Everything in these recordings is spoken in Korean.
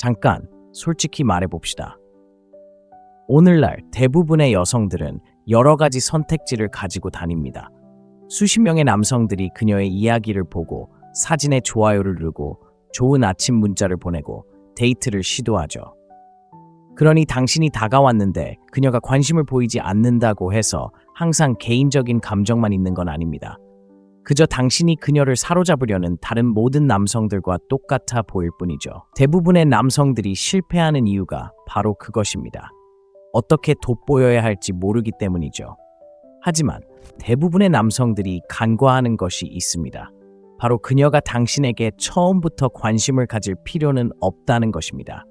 잠깐, 솔직히 말해봅시다. 오늘날 대부분의 여성들은 여러 가지 선택지를 가지고 다닙니다. 수십 명의 남성들이 그녀의 이야기를 보고 사진에 좋아요를 누르고 좋은 아침 문자를 보내고 데이트를 시도하죠. 그러니 당신이 다가왔는데 그녀가 관심을 보이지 않는다고 해서 항상 개인적인 감정만 있는 건 아닙니다. 그저 당신이 그녀를 사로잡으려는 다른 모든 남성들과 똑같아 보일 뿐이죠. 대부분의 남성들이 실패하는 이유가 바로 그것입니다. 어떻게 돋보여야 할지 모르기 때문이죠. 하지만 대부분의 남성들이 간과하는 것이 있습니다. 바로 그녀가 당신에게 처음부터 관심을 가질 필요는 없다는 것입니다.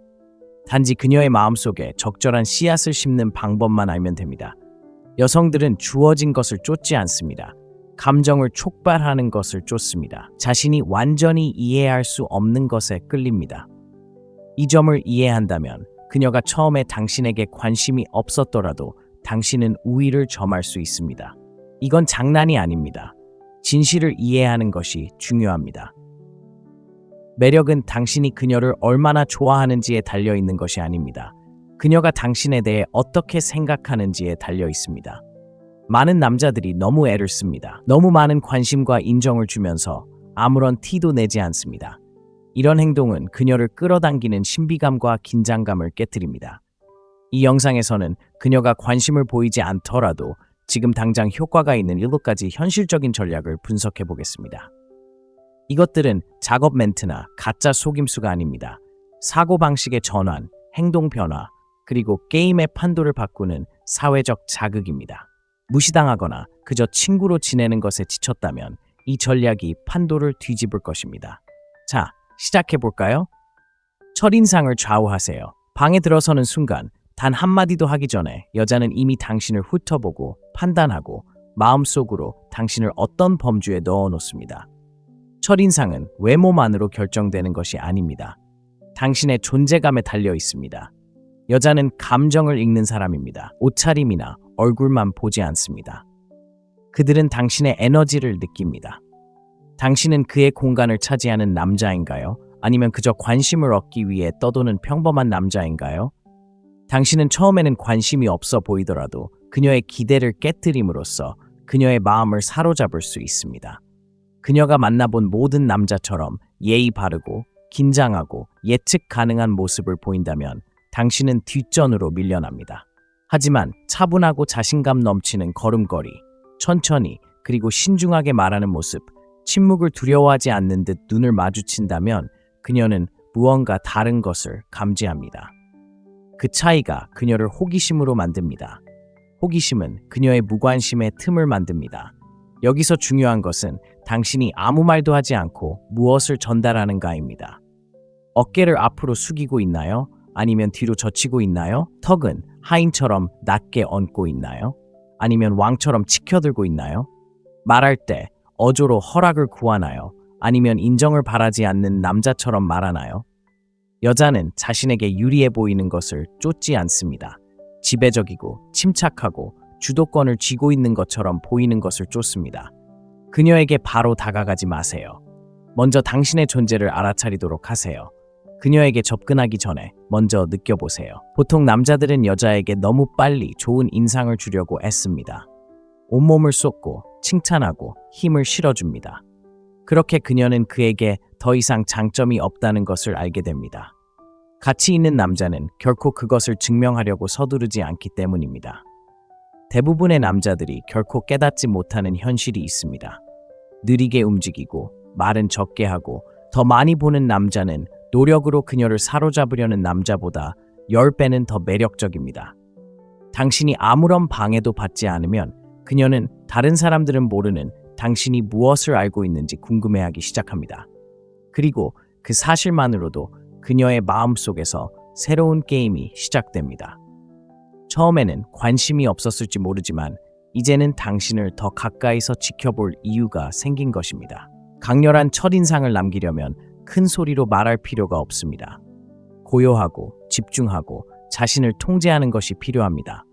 단지 그녀의 마음속에 적절한 씨앗을 심는 방법만 알면 됩니다. 여성들은 주어진 것을 쫓지 않습니다. 감정을 촉발하는 것을 쫓습니다. 자신이 완전히 이해할 수 없는 것에 끌립니다. 이 점을 이해한다면 그녀가 처음에 당신에게 관심이 없었더라도 당신은 우위를 점할 수 있습니다. 이건 장난이 아닙니다. 진실을 이해하는 것이 중요합니다. 매력은 당신이 그녀를 얼마나 좋아하는지에 달려 있는 것이 아닙니다. 그녀가 당신에 대해 어떻게 생각하는지에 달려 있습니다. 많은 남자들이 너무 애를 씁니다. 너무 많은 관심과 인정을 주면서 아무런 티도 내지 않습니다. 이런 행동은 그녀를 끌어당기는 신비감과 긴장감을 깨뜨립니다. 이 영상에서는 그녀가 관심을 보이지 않더라도 지금 당장 효과가 있는 7가지 현실적인 전략을 분석해 보겠습니다. 이것들은 작업 멘트나 가짜 속임수가 아닙니다. 사고방식의 전환, 행동 변화, 그리고 게임의 판도를 바꾸는 사회적 자극입니다. 무시당하거나 그저 친구로 지내는 것에 지쳤다면 이 전략이 판도를 뒤집을 것입니다. 자, 시작해볼까요? 첫인상을 좌우하세요. 방에 들어서는 순간 단 한마디도 하기 전에 여자는 이미 당신을 훑어보고 판단하고 마음속으로 당신을 어떤 범주에 넣어놓습니다. 첫인상은 외모만으로 결정되는 것이 아닙니다. 당신의 존재감에 달려 있습니다. 여자는 감정을 읽는 사람입니다. 옷차림이나 얼굴만 보지 않습니다. 그들은 당신의 에너지를 느낍니다. 당신은 그의 공간을 차지하는 남자인가요? 아니면 그저 관심을 얻기 위해 떠도는 평범한 남자인가요? 당신은 처음에는 관심이 없어 보이더라도 그녀의 기대를 깨뜨림으로써 그녀의 마음을 사로잡을 수 있습니다. 그녀가 만나본 모든 남자처럼 예의 바르고 긴장하고 예측 가능한 모습을 보인다면 당신은 뒷전으로 밀려납니다. 하지만 차분하고 자신감 넘치는 걸음걸이, 천천히 그리고 신중하게 말하는 모습, 침묵을 두려워하지 않는 듯 눈을 마주친다면 그녀는 무언가 다른 것을 감지합니다. 그 차이가 그녀를 호기심으로 만듭니다. 호기심은 그녀의 무관심의 틈을 만듭니다. 여기서 중요한 것은 당신이 아무 말도 하지 않고 무엇을 전달하는가입니다. 어깨를 앞으로 숙이고 있나요? 아니면 뒤로 젖히고 있나요? 턱은 하인처럼 낮게 얹고 있나요? 아니면 왕처럼 치켜들고 있나요? 말할 때 어조로 허락을 구하나요? 아니면 인정을 바라지 않는 남자처럼 말하나요? 여자는 자신에게 유리해 보이는 것을 쫓지 않습니다. 지배적이고 침착하고 주도권을 쥐고 있는 것처럼 보이는 것을 쫓습니다. 그녀에게 바로 다가가지 마세요. 먼저 당신의 존재를 알아차리도록 하세요. 그녀에게 접근하기 전에 먼저 느껴보세요. 보통 남자들은 여자에게 너무 빨리 좋은 인상을 주려고 애씁니다. 온몸을 쏟고 칭찬하고 힘을 실어줍니다. 그렇게 그녀는 그에게 더 이상 장점이 없다는 것을 알게 됩니다. 가치 있는 남자는 결코 그것을 증명하려고 서두르지 않기 때문입니다. 대부분의 남자들이 결코 깨닫지 못하는 현실이 있습니다. 느리게 움직이고 말은 적게 하고 더 많이 보는 남자는 노력으로 그녀를 사로잡으려는 남자보다 10배는 더 매력적입니다. 당신이 아무런 방해도 받지 않으면 그녀는 다른 사람들은 모르는 당신이 무엇을 알고 있는지 궁금해하기 시작합니다. 그리고 그 사실만으로도 그녀의 마음속에서 새로운 게임이 시작됩니다. 처음에는 관심이 없었을지 모르지만 이제는 당신을 더 가까이서 지켜볼 이유가 생긴 것입니다. 강렬한 첫인상을 남기려면 큰 소리로 말할 필요가 없습니다. 고요하고 집중하고 자신을 통제하는 것이 필요합니다.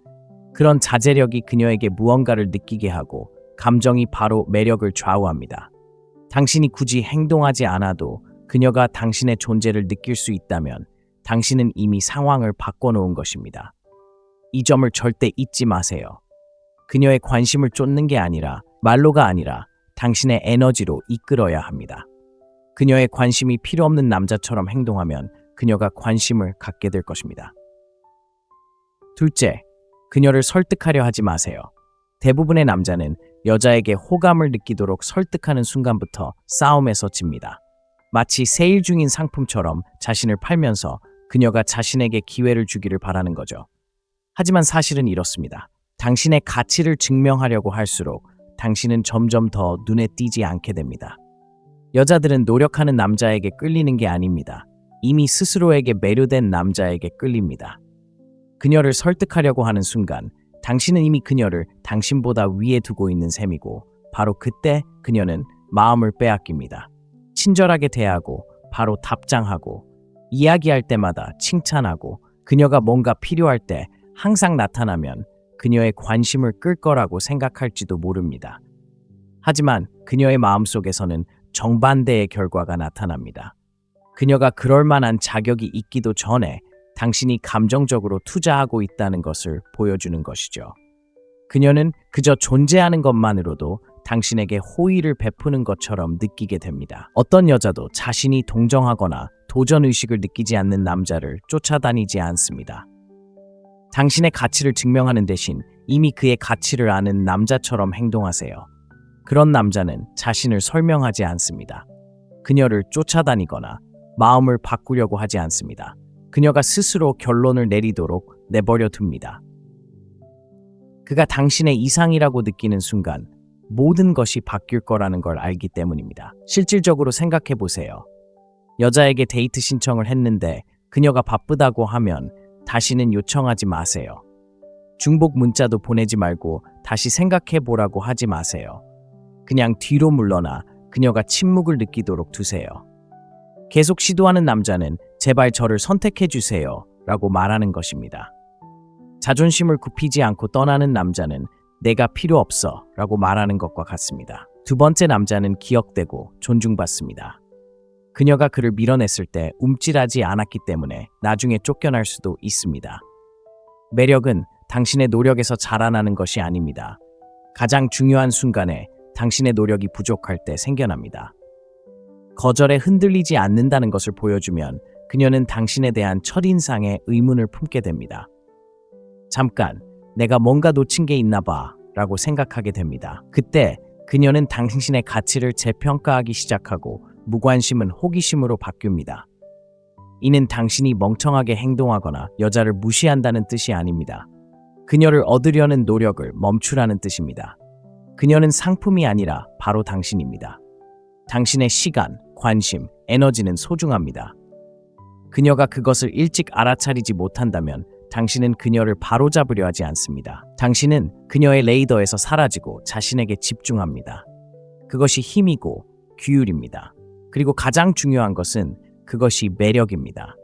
그런 자제력이 그녀에게 무언가를 느끼게 하고 감정이 바로 매력을 좌우합니다. 당신이 굳이 행동하지 않아도 그녀가 당신의 존재를 느낄 수 있다면 당신은 이미 상황을 바꿔놓은 것입니다. 이 점을 절대 잊지 마세요. 그녀의 관심을 쫓는 게 아니라, 말로가 아니라 당신의 에너지로 이끌어야 합니다. 그녀의 관심이 필요 없는 남자처럼 행동하면 그녀가 관심을 갖게 될 것입니다. 둘째, 그녀를 설득하려 하지 마세요. 대부분의 남자는 여자에게 호감을 느끼도록 설득하는 순간부터 싸움에서 집니다. 마치 세일 중인 상품처럼 자신을 팔면서 그녀가 자신에게 기회를 주기를 바라는 거죠. 하지만 사실은 이렇습니다. 당신의 가치를 증명하려고 할수록 당신은 점점 더 눈에 띄지 않게 됩니다. 여자들은 노력하는 남자에게 끌리는 게 아닙니다. 이미 스스로에게 매료된 남자에게 끌립니다. 그녀를 설득하려고 하는 순간 당신은 이미 그녀를 당신보다 위에 두고 있는 셈이고, 바로 그때 그녀는 마음을 빼앗깁니다. 친절하게 대하고 바로 답장하고, 이야기할 때마다 칭찬하고, 그녀가 뭔가 필요할 때 항상 나타나면 그녀의 관심을 끌 거라고 생각할지도 모릅니다. 하지만 그녀의 마음속에서는 정반대의 결과가 나타납니다. 그녀가 그럴 만한 자격이 있기도 전에 당신이 감정적으로 투자하고 있다는 것을 보여주는 것이죠. 그녀는 그저 존재하는 것만으로도 당신에게 호의를 베푸는 것처럼 느끼게 됩니다. 어떤 여자도 자신이 동정하거나 도전의식을 느끼지 않는 남자를 쫓아다니지 않습니다. 당신의 가치를 증명하는 대신 이미 그의 가치를 아는 남자처럼 행동하세요. 그런 남자는 자신을 설명하지 않습니다. 그녀를 쫓아다니거나 마음을 바꾸려고 하지 않습니다. 그녀가 스스로 결론을 내리도록 내버려 둡니다. 그가 당신의 이상이라고 느끼는 순간 모든 것이 바뀔 거라는 걸 알기 때문입니다. 실질적으로 생각해 보세요. 여자에게 데이트 신청을 했는데 그녀가 바쁘다고 하면 다시는 요청하지 마세요. 중복 문자도 보내지 말고 다시 생각해 보라고 하지 마세요. 그냥 뒤로 물러나 그녀가 침묵을 느끼도록 두세요. 계속 시도하는 남자는 제발 저를 선택해 주세요 라고 말하는 것입니다. 자존심을 굽히지 않고 떠나는 남자는 내가 필요 없어 라고 말하는 것과 같습니다. 두 번째 남자는 기억되고 존중받습니다. 그녀가 그를 밀어냈을 때 움찔하지 않았기 때문에 나중에 쫓겨날 수도 있습니다. 매력은 당신의 노력에서 자라나는 것이 아닙니다. 가장 중요한 순간에 당신의 노력이 부족할 때 생겨납니다. 거절에 흔들리지 않는다는 것을 보여주면 그녀는 당신에 대한 첫인상에 의문을 품게 됩니다. 잠깐, 내가 뭔가 놓친 게 있나 봐 라고 생각하게 됩니다. 그때 그녀는 당신의 가치를 재평가하기 시작하고 무관심은 호기심으로 바뀝니다. 이는 당신이 멍청하게 행동하거나 여자를 무시한다는 뜻이 아닙니다. 그녀를 얻으려는 노력을 멈추라는 뜻입니다. 그녀는 상품이 아니라 바로 당신입니다. 당신의 시간, 관심, 에너지는 소중합니다. 그녀가 그것을 일찍 알아차리지 못한다면 당신은 그녀를 바로잡으려 하지 않습니다. 당신은 그녀의 레이더에서 사라지고 자신에게 집중합니다. 그것이 힘이고 규율입니다. 그리고 가장 중요한 것은 그것이 매력입니다.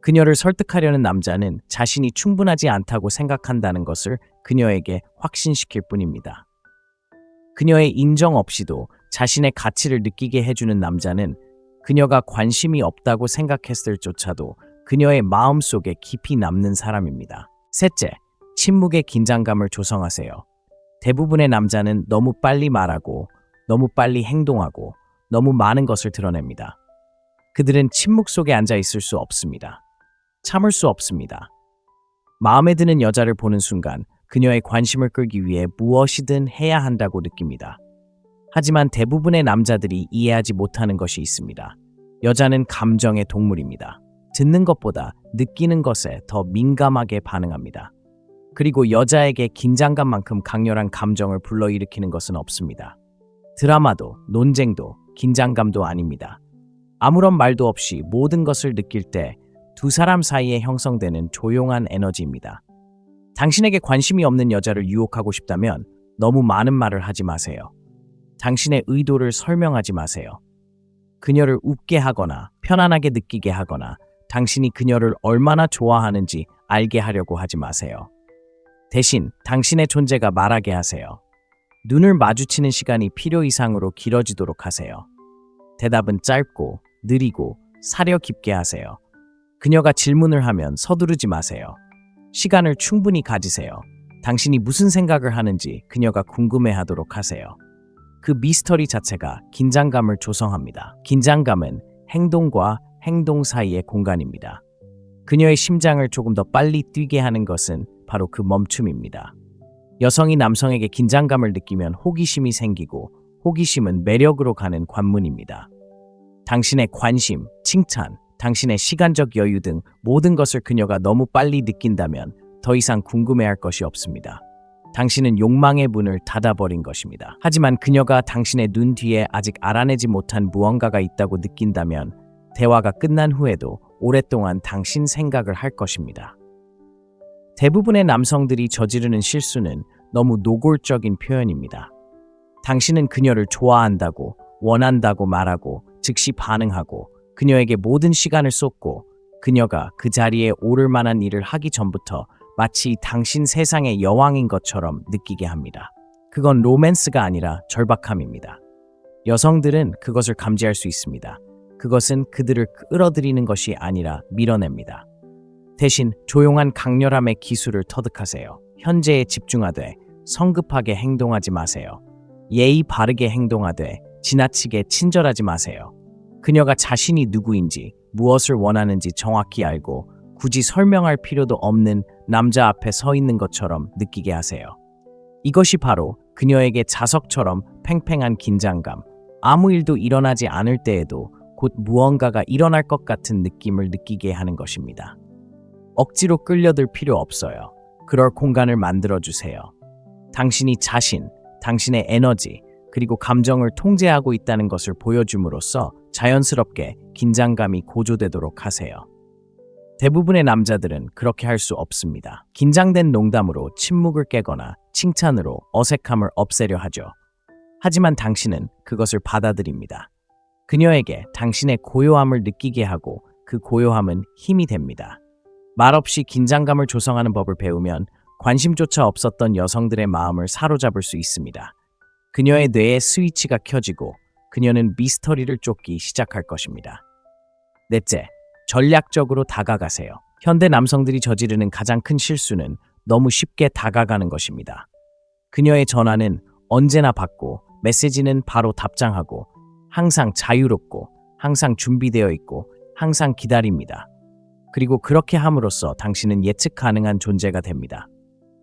그녀를 설득하려는 남자는 자신이 충분하지 않다고 생각한다는 것을 그녀에게 확신시킬 뿐입니다. 그녀의 인정 없이도 자신의 가치를 느끼게 해주는 남자는 그녀가 관심이 없다고 생각했을 조차도 그녀의 마음속에 깊이 남는 사람입니다. 셋째, 침묵의 긴장감을 조성하세요. 대부분의 남자는 너무 빨리 말하고 너무 빨리 행동하고 너무 많은 것을 드러냅니다. 그들은 침묵 속에 앉아 있을 수 없습니다. 참을 수 없습니다. 마음에 드는 여자를 보는 순간 그녀의 관심을 끌기 위해 무엇이든 해야 한다고 느낍니다. 하지만 대부분의 남자들이 이해하지 못하는 것이 있습니다. 여자는 감정의 동물입니다. 듣는 것보다 느끼는 것에 더 민감하게 반응합니다. 그리고 여자에게 긴장감만큼 강렬한 감정을 불러일으키는 것은 없습니다. 드라마도, 논쟁도, 긴장감도 아닙니다. 아무런 말도 없이 모든 것을 느낄 때 두 사람 사이에 형성되는 조용한 에너지입니다. 당신에게 관심이 없는 여자를 유혹하고 싶다면 너무 많은 말을 하지 마세요. 당신의 의도를 설명하지 마세요. 그녀를 웃게 하거나 편안하게 느끼게 하거나 당신이 그녀를 얼마나 좋아하는지 알게 하려고 하지 마세요. 대신 당신의 존재가 말하게 하세요. 눈을 마주치는 시간이 필요 이상으로 길어지도록 하세요. 대답은 짧고 느리고 사려 깊게 하세요. 그녀가 질문을 하면 서두르지 마세요. 시간을 충분히 가지세요. 당신이 무슨 생각을 하는지 그녀가 궁금해하도록 하세요. 그 미스터리 자체가 긴장감을 조성합니다. 긴장감은 행동과 행동 사이의 공간입니다. 그녀의 심장을 조금 더 빨리 뛰게 하는 것은 바로 그 멈춤입니다. 여성이 남성에게 긴장감을 느끼면 호기심이 생기고 호기심은 매력으로 가는 관문입니다. 당신의 관심, 칭찬, 당신의 시간적 여유 등 모든 것을 그녀가 너무 빨리 느낀다면 더 이상 궁금해할 것이 없습니다. 당신은 욕망의 문을 닫아버린 것입니다. 하지만 그녀가 당신의 눈 뒤에 아직 알아내지 못한 무언가가 있다고 느낀다면 대화가 끝난 후에도 오랫동안 당신 생각을 할 것입니다. 대부분의 남성들이 저지르는 실수는 너무 노골적인 표현입니다. 당신은 그녀를 좋아한다고, 원한다고 말하고 즉시 반응하고 그녀에게 모든 시간을 쏟고 그녀가 그 자리에 오를 만한 일을 하기 전부터 마치 당신 세상의 여왕인 것처럼 느끼게 합니다. 그건 로맨스가 아니라 절박함입니다. 여성들은 그것을 감지할 수 있습니다. 그것은 그들을 끌어들이는 것이 아니라 밀어냅니다. 대신 조용한 강렬함의 기술을 터득하세요. 현재에 집중하되 성급하게 행동하지 마세요. 예의 바르게 행동하되 지나치게 친절하지 마세요. 그녀가 자신이 누구인지 무엇을 원하는지 정확히 알고 굳이 설명할 필요도 없는 남자 앞에 서 있는 것처럼 느끼게 하세요. 이것이 바로 그녀에게 자석처럼 팽팽한 긴장감, 아무 일도 일어나지 않을 때에도 곧 무언가가 일어날 것 같은 느낌을 느끼게 하는 것입니다. 억지로 끌려들 필요 없어요. 그럴 공간을 만들어주세요. 당신이 자신, 당신의 에너지, 그리고 감정을 통제하고 있다는 것을 보여줌으로써 자연스럽게 긴장감이 고조되도록 하세요. 대부분의 남자들은 그렇게 할 수 없습니다. 긴장된 농담으로 침묵을 깨거나 칭찬으로 어색함을 없애려 하죠. 하지만 당신은 그것을 받아들입니다. 그녀에게 당신의 고요함을 느끼게 하고 그 고요함은 힘이 됩니다. 말없이 긴장감을 조성하는 법을 배우면 관심조차 없었던 여성들의 마음을 사로잡을 수 있습니다. 그녀의 뇌에 스위치가 켜지고 그녀는 미스터리를 쫓기 시작할 것입니다. 넷째, 전략적으로 다가가세요. 현대 남성들이 저지르는 가장 큰 실수는 너무 쉽게 다가가는 것입니다. 그녀의 전화는 언제나 받고 메시지는 바로 답장하고 항상 자유롭고 항상 준비되어 있고 항상 기다립니다. 그리고 그렇게 함으로써 당신은 예측 가능한 존재가 됩니다.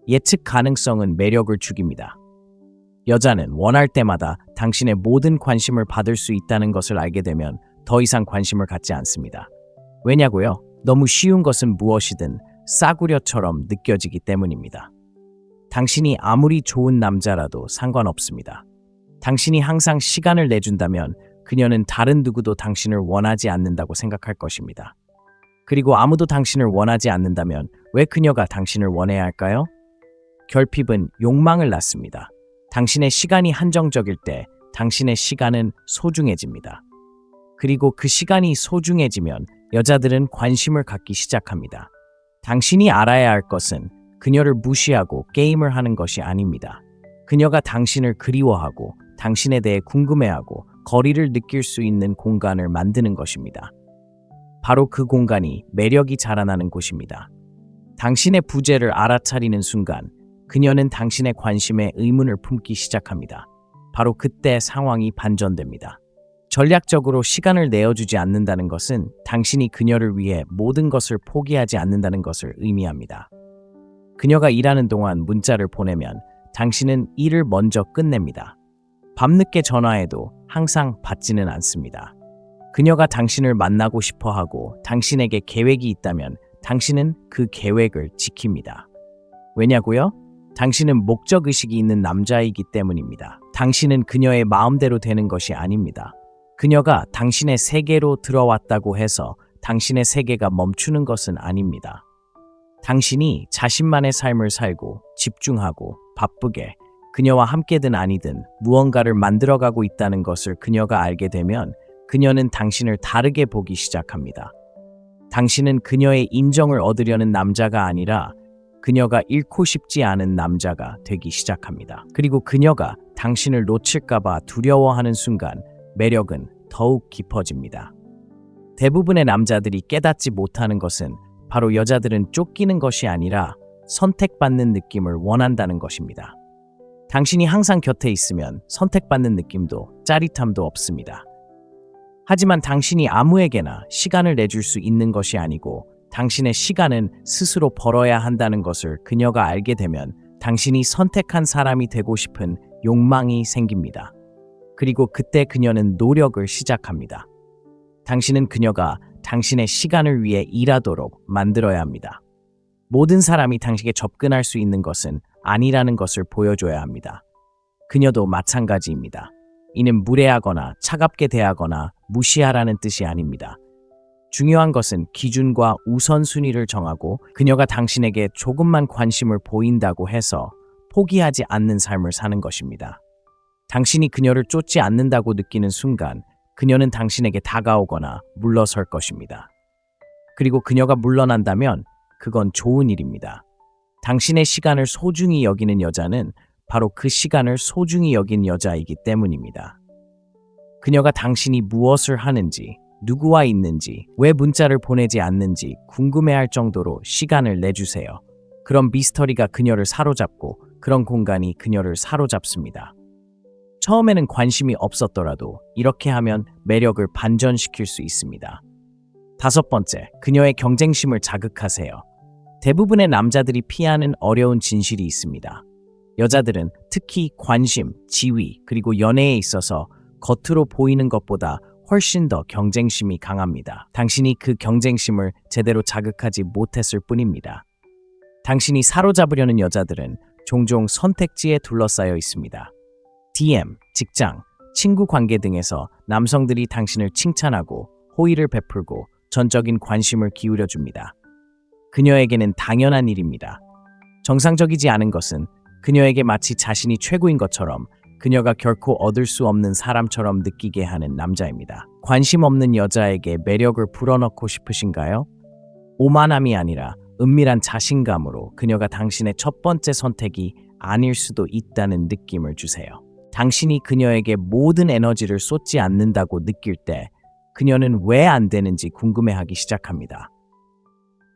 예측 가능성은 매력을 죽입니다. 여자는 원할 때마다 당신의 모든 관심을 받을 수 있다는 것을 알게 되면 더 이상 관심을 갖지 않습니다. 왜냐고요? 너무 쉬운 것은 무엇이든 싸구려처럼 느껴지기 때문입니다. 당신이 아무리 좋은 남자라도 상관없습니다. 당신이 항상 시간을 내준다면 그녀는 다른 누구도 당신을 원하지 않는다고 생각할 것입니다. 그리고 아무도 당신을 원하지 않는다면 왜 그녀가 당신을 원해야 할까요? 결핍은 욕망을 낳습니다. 당신의 시간이 한정적일 때 당신의 시간은 소중해집니다. 그리고 그 시간이 소중해지면 여자들은 관심을 갖기 시작합니다. 당신이 알아야 할 것은 그녀를 무시하고 게임을 하는 것이 아닙니다. 그녀가 당신을 그리워하고 당신에 대해 궁금해하고 거리를 느낄 수 있는 공간을 만드는 것입니다. 바로 그 공간이 매력이 자라나는 곳입니다. 당신의 부재를 알아차리는 순간 그녀는 당신의 관심에 의문을 품기 시작합니다. 바로 그때 상황이 반전됩니다. 전략적으로 시간을 내어주지 않는다는 것은 당신이 그녀를 위해 모든 것을 포기하지 않는다는 것을 의미합니다. 그녀가 일하는 동안 문자를 보내면 당신은 일을 먼저 끝냅니다. 밤늦게 전화해도 항상 받지는 않습니다. 그녀가 당신을 만나고 싶어 하고 당신에게 계획이 있다면 당신은 그 계획을 지킵니다. 왜냐고요? 당신은 목적의식이 있는 남자이기 때문입니다. 당신은 그녀의 마음대로 되는 것이 아닙니다. 그녀가 당신의 세계로 들어왔다고 해서 당신의 세계가 멈추는 것은 아닙니다. 당신이 자신만의 삶을 살고 집중하고 바쁘게 그녀와 함께든 아니든 무언가를 만들어가고 있다는 것을 그녀가 알게 되면 그녀는 당신을 다르게 보기 시작합니다. 당신은 그녀의 인정을 얻으려는 남자가 아니라 그녀가 잃고 싶지 않은 남자가 되기 시작합니다. 그리고 그녀가 당신을 놓칠까봐 두려워하는 순간 매력은 더욱 깊어집니다. 대부분의 남자들이 깨닫지 못하는 것은 바로 여자들은 쫓기는 것이 아니라 선택받는 느낌을 원한다는 것입니다. 당신이 항상 곁에 있으면 선택받는 느낌도 짜릿함도 없습니다. 하지만 당신이 아무에게나 시간을 내줄 수 있는 것이 아니고 당신의 시간은 스스로 벌어야 한다는 것을 그녀가 알게 되면 당신이 선택한 사람이 되고 싶은 욕망이 생깁니다. 그리고 그때 그녀는 노력을 시작합니다. 당신은 그녀가 당신의 시간을 위해 일하도록 만들어야 합니다. 모든 사람이 당신에게 접근할 수 있는 것은 아니라는 것을 보여줘야 합니다. 그녀도 마찬가지입니다. 이는 무례하거나 차갑게 대하거나 무시하라는 뜻이 아닙니다. 중요한 것은 기준과 우선순위를 정하고 그녀가 당신에게 조금만 관심을 보인다고 해서 포기하지 않는 삶을 사는 것입니다. 당신이 그녀를 쫓지 않는다고 느끼는 순간 그녀는 당신에게 다가오거나 물러설 것입니다. 그리고 그녀가 물러난다면 그건 좋은 일입니다. 당신의 시간을 소중히 여기는 여자는 바로 그 시간을 소중히 여긴 여자이기 때문입니다. 그녀가 당신이 무엇을 하는지, 누구와 있는지, 왜 문자를 보내지 않는지 궁금해할 정도로 시간을 내주세요. 그런 미스터리가 그녀를 사로잡고 그런 공간이 그녀를 사로잡습니다. 처음에는 관심이 없었더라도 이렇게 하면 매력을 반전시킬 수 있습니다. 5번째, 그녀의 경쟁심을 자극하세요. 대부분의 남자들이 피하는 어려운 진실이 있습니다. 여자들은 특히 관심, 지위, 그리고 연애에 있어서 겉으로 보이는 것보다 훨씬 더 경쟁심이 강합니다. 당신이 그 경쟁심을 제대로 자극하지 못했을 뿐입니다. 당신이 사로잡으려는 여자들은 종종 선택지에 둘러싸여 있습니다. DM, 직장, 친구 관계 등에서 남성들이 당신을 칭찬하고 호의를 베풀고 전적인 관심을 기울여 줍니다. 그녀에게는 당연한 일입니다. 정상적이지 않은 것은 그녀에게 마치 자신이 최고인 것처럼 그녀가 결코 얻을 수 없는 사람처럼 느끼게 하는 남자입니다. 관심 없는 여자에게 매력을 불어넣고 싶으신가요? 오만함이 아니라 은밀한 자신감으로 그녀가 당신의 첫 번째 선택이 아닐 수도 있다는 느낌을 주세요. 당신이 그녀에게 모든 에너지를 쏟지 않는다고 느낄 때 그녀는 왜 안 되는지 궁금해하기 시작합니다.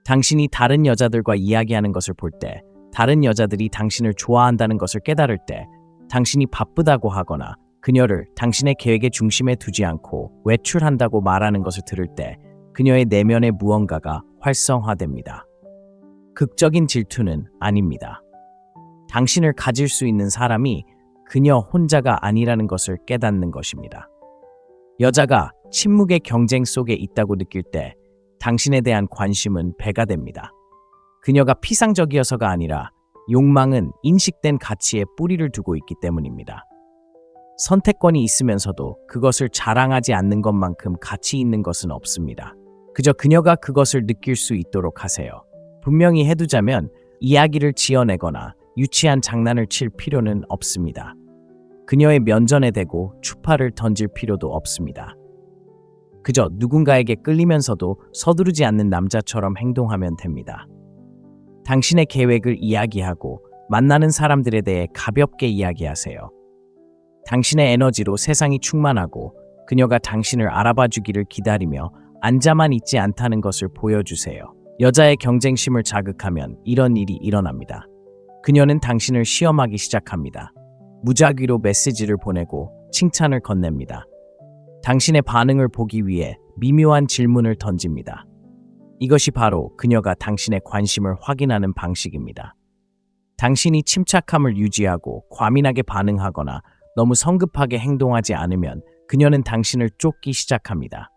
당신이 다른 여자들과 이야기하는 것을 볼 때, 다른 여자들이 당신을 좋아한다는 것을 깨달을 때, 당신이 바쁘다고 하거나 그녀를 당신의 계획의 중심에 두지 않고 외출한다고 말하는 것을 들을 때 그녀의 내면의 무언가가 활성화됩니다. 극적인 질투는 아닙니다. 당신을 가질 수 있는 사람이 그녀 혼자가 아니라는 것을 깨닫는 것입니다. 여자가 침묵의 경쟁 속에 있다고 느낄 때 당신에 대한 관심은 배가 됩니다. 그녀가 피상적이어서가 아니라 욕망은 인식된 가치에 뿌리를 두고 있기 때문입니다. 선택권이 있으면서도 그것을 자랑하지 않는 것만큼 가치 있는 것은 없습니다. 그저 그녀가 그것을 느낄 수 있도록 하세요. 분명히 해두자면 이야기를 지어내거나 유치한 장난을 칠 필요는 없습니다. 그녀의 면전에 대고 추파를 던질 필요도 없습니다. 그저 누군가에게 끌리면서도 서두르지 않는 남자처럼 행동하면 됩니다. 당신의 계획을 이야기하고 만나는 사람들에 대해 가볍게 이야기하세요. 당신의 에너지로 세상이 충만하고 그녀가 당신을 알아봐 주기를 기다리며 앉아만 있지 않다는 것을 보여주세요. 여자의 경쟁심을 자극하면 이런 일이 일어납니다. 그녀는 당신을 시험하기 시작합니다. 무작위로 메시지를 보내고 칭찬을 건넵니다. 당신의 반응을 보기 위해 미묘한 질문을 던집니다. 이것이 바로 그녀가 당신의 관심을 확인하는 방식입니다. 당신이 침착함을 유지하고 과민하게 반응하거나 너무 성급하게 행동하지 않으면 그녀는 당신을 쫓기 시작합니다.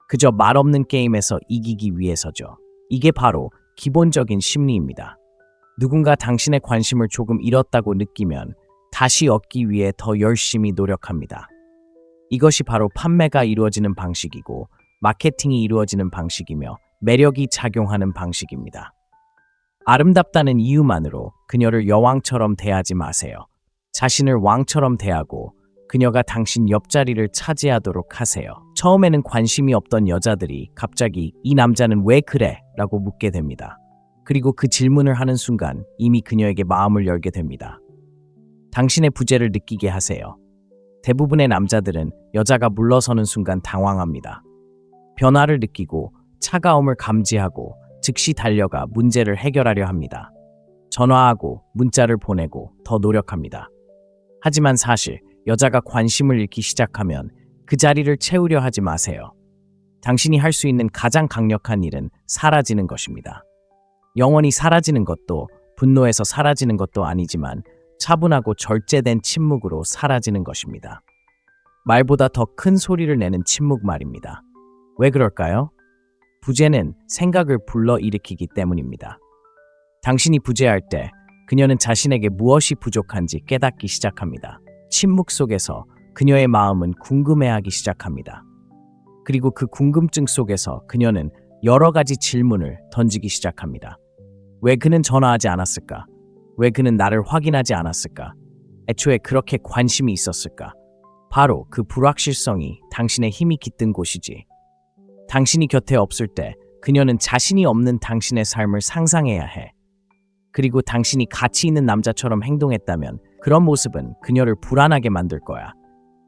그저 말없는 게임에서 이기기 위해서죠. 이게 바로 기본적인 심리입니다. 누군가 당신의 관심을 조금 잃었다고 느끼면 다시 얻기 위해 더 열심히 노력합니다. 이것이 바로 판매가 이루어지는 방식이고 마케팅이 이루어지는 방식이며 매력이 작용하는 방식입니다. 아름답다는 이유만으로 그녀를 여왕처럼 대하지 마세요. 자신을 왕처럼 대하고 그녀가 당신 옆자리를 차지하도록 하세요. 처음에는 관심이 없던 여자들이 갑자기 이 남자는 왜 그래? 라고 묻게 됩니다. 그리고 그 질문을 하는 순간 이미 그녀에게 마음을 열게 됩니다. 당신의 부재를 느끼게 하세요. 대부분의 남자들은 여자가 물러서는 순간 당황합니다. 변화를 느끼고 차가움을 감지하고 즉시 달려가 문제를 해결하려 합니다. 전화하고 문자를 보내고 더 노력합니다. 하지만 사실 여자가 관심을 잃기 시작하면 그 자리를 채우려 하지 마세요. 당신이 할 수 있는 가장 강력한 일은 사라지는 것입니다. 영원히 사라지는 것도 분노에서 사라지는 것도 아니지만 차분하고 절제된 침묵으로 사라지는 것입니다. 말보다 더 큰 소리를 내는 침묵 말입니다. 왜 그럴까요? 부재는 생각을 불러일으키기 때문입니다. 당신이 부재할 때 그녀는 자신에게 무엇이 부족한지 깨닫기 시작합니다. 침묵 속에서 그녀의 마음은 궁금해하기 시작합니다. 그리고 그 궁금증 속에서 그녀는 여러 가지 질문을 던지기 시작합니다. 왜 그는 전화하지 않았을까? 왜 그는 나를 확인하지 않았을까? 애초에 그렇게 관심이 있었을까? 바로 그 불확실성이 당신의 힘이 깃든 곳이지. 당신이 곁에 없을 때 그녀는 자신이 없는 당신의 삶을 상상해야 해. 그리고 당신이 가치 있는 남자처럼 행동했다면 그런 모습은 그녀를 불안하게 만들 거야.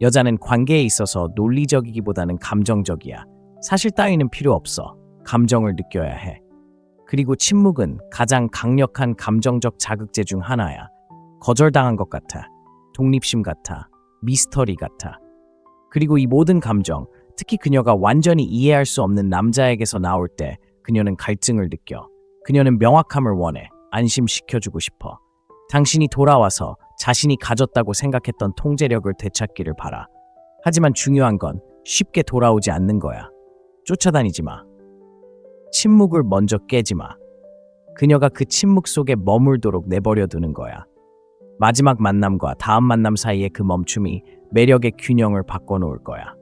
여자는 관계에 있어서 논리적이기보다는 감정적이야. 사실 따위는 필요 없어. 감정을 느껴야 해. 그리고 침묵은 가장 강력한 감정적 자극제 중 하나야. 거절당한 것 같아. 독립심 같아. 미스터리 같아. 그리고 이 모든 감정, 특히 그녀가 완전히 이해할 수 없는 남자에게서 나올 때 그녀는 갈증을 느껴. 그녀는 명확함을 원해. 안심시켜주고 싶어. 당신이 돌아와서 자신이 가졌다고 생각했던 통제력을 되찾기를 바라. 하지만 중요한 건 쉽게 돌아오지 않는 거야. 쫓아다니지 마. 침묵을 먼저 깨지 마. 그녀가 그 침묵 속에 머물도록 내버려 두는 거야. 마지막 만남과 다음 만남 사이의 그 멈춤이 매력의 균형을 바꿔놓을 거야.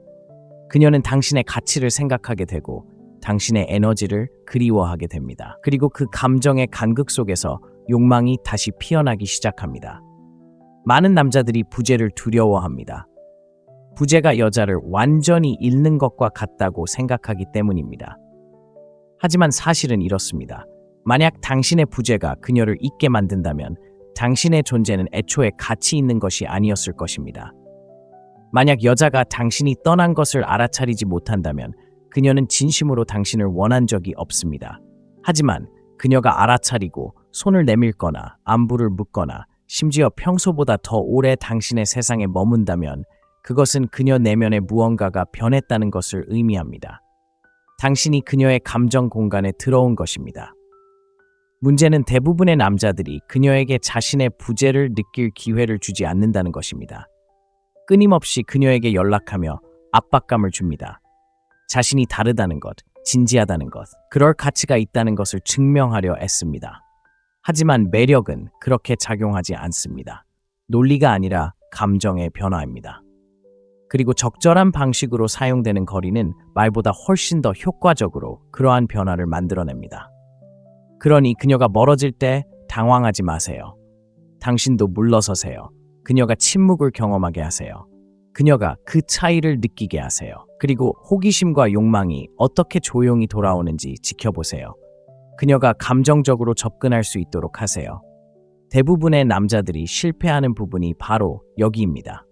그녀는 당신의 가치를 생각하게 되고 당신의 에너지를 그리워하게 됩니다. 그리고 그 감정의 간극 속에서 욕망이 다시 피어나기 시작합니다. 많은 남자들이 부재를 두려워합니다. 부재가 여자를 완전히 잃는 것과 같다고 생각하기 때문입니다. 하지만 사실은 이렇습니다. 만약 당신의 부재가 그녀를 잊게 만든다면 당신의 존재는 애초에 가치 있는 것이 아니었을 것입니다. 만약 여자가 당신이 떠난 것을 알아차리지 못한다면 그녀는 진심으로 당신을 원한 적이 없습니다. 하지만 그녀가 알아차리고 손을 내밀거나 안부를 묻거나 심지어 평소보다 더 오래 당신의 세상에 머문다면 그것은 그녀 내면의 무언가가 변했다는 것을 의미합니다. 당신이 그녀의 감정 공간에 들어온 것입니다. 문제는 대부분의 남자들이 그녀에게 자신의 부재를 느낄 기회를 주지 않는다는 것입니다. 끊임없이 그녀에게 연락하며 압박감을 줍니다. 자신이 다르다는 것, 진지하다는 것, 그럴 가치가 있다는 것을 증명하려 애씁니다. 하지만 매력은 그렇게 작용하지 않습니다. 논리가 아니라 감정의 변화입니다. 그리고 적절한 방식으로 사용되는 거리는 말보다 훨씬 더 효과적으로 그러한 변화를 만들어냅니다. 그러니 그녀가 멀어질 때 당황하지 마세요. 당신도 물러서세요. 그녀가 침묵을 경험하게 하세요. 그녀가 그 차이를 느끼게 하세요. 그리고 호기심과 욕망이 어떻게 조용히 돌아오는지 지켜보세요. 그녀가 감정적으로 접근할 수 있도록 하세요. 대부분의 남자들이 실패하는 부분이 바로 여기입니다.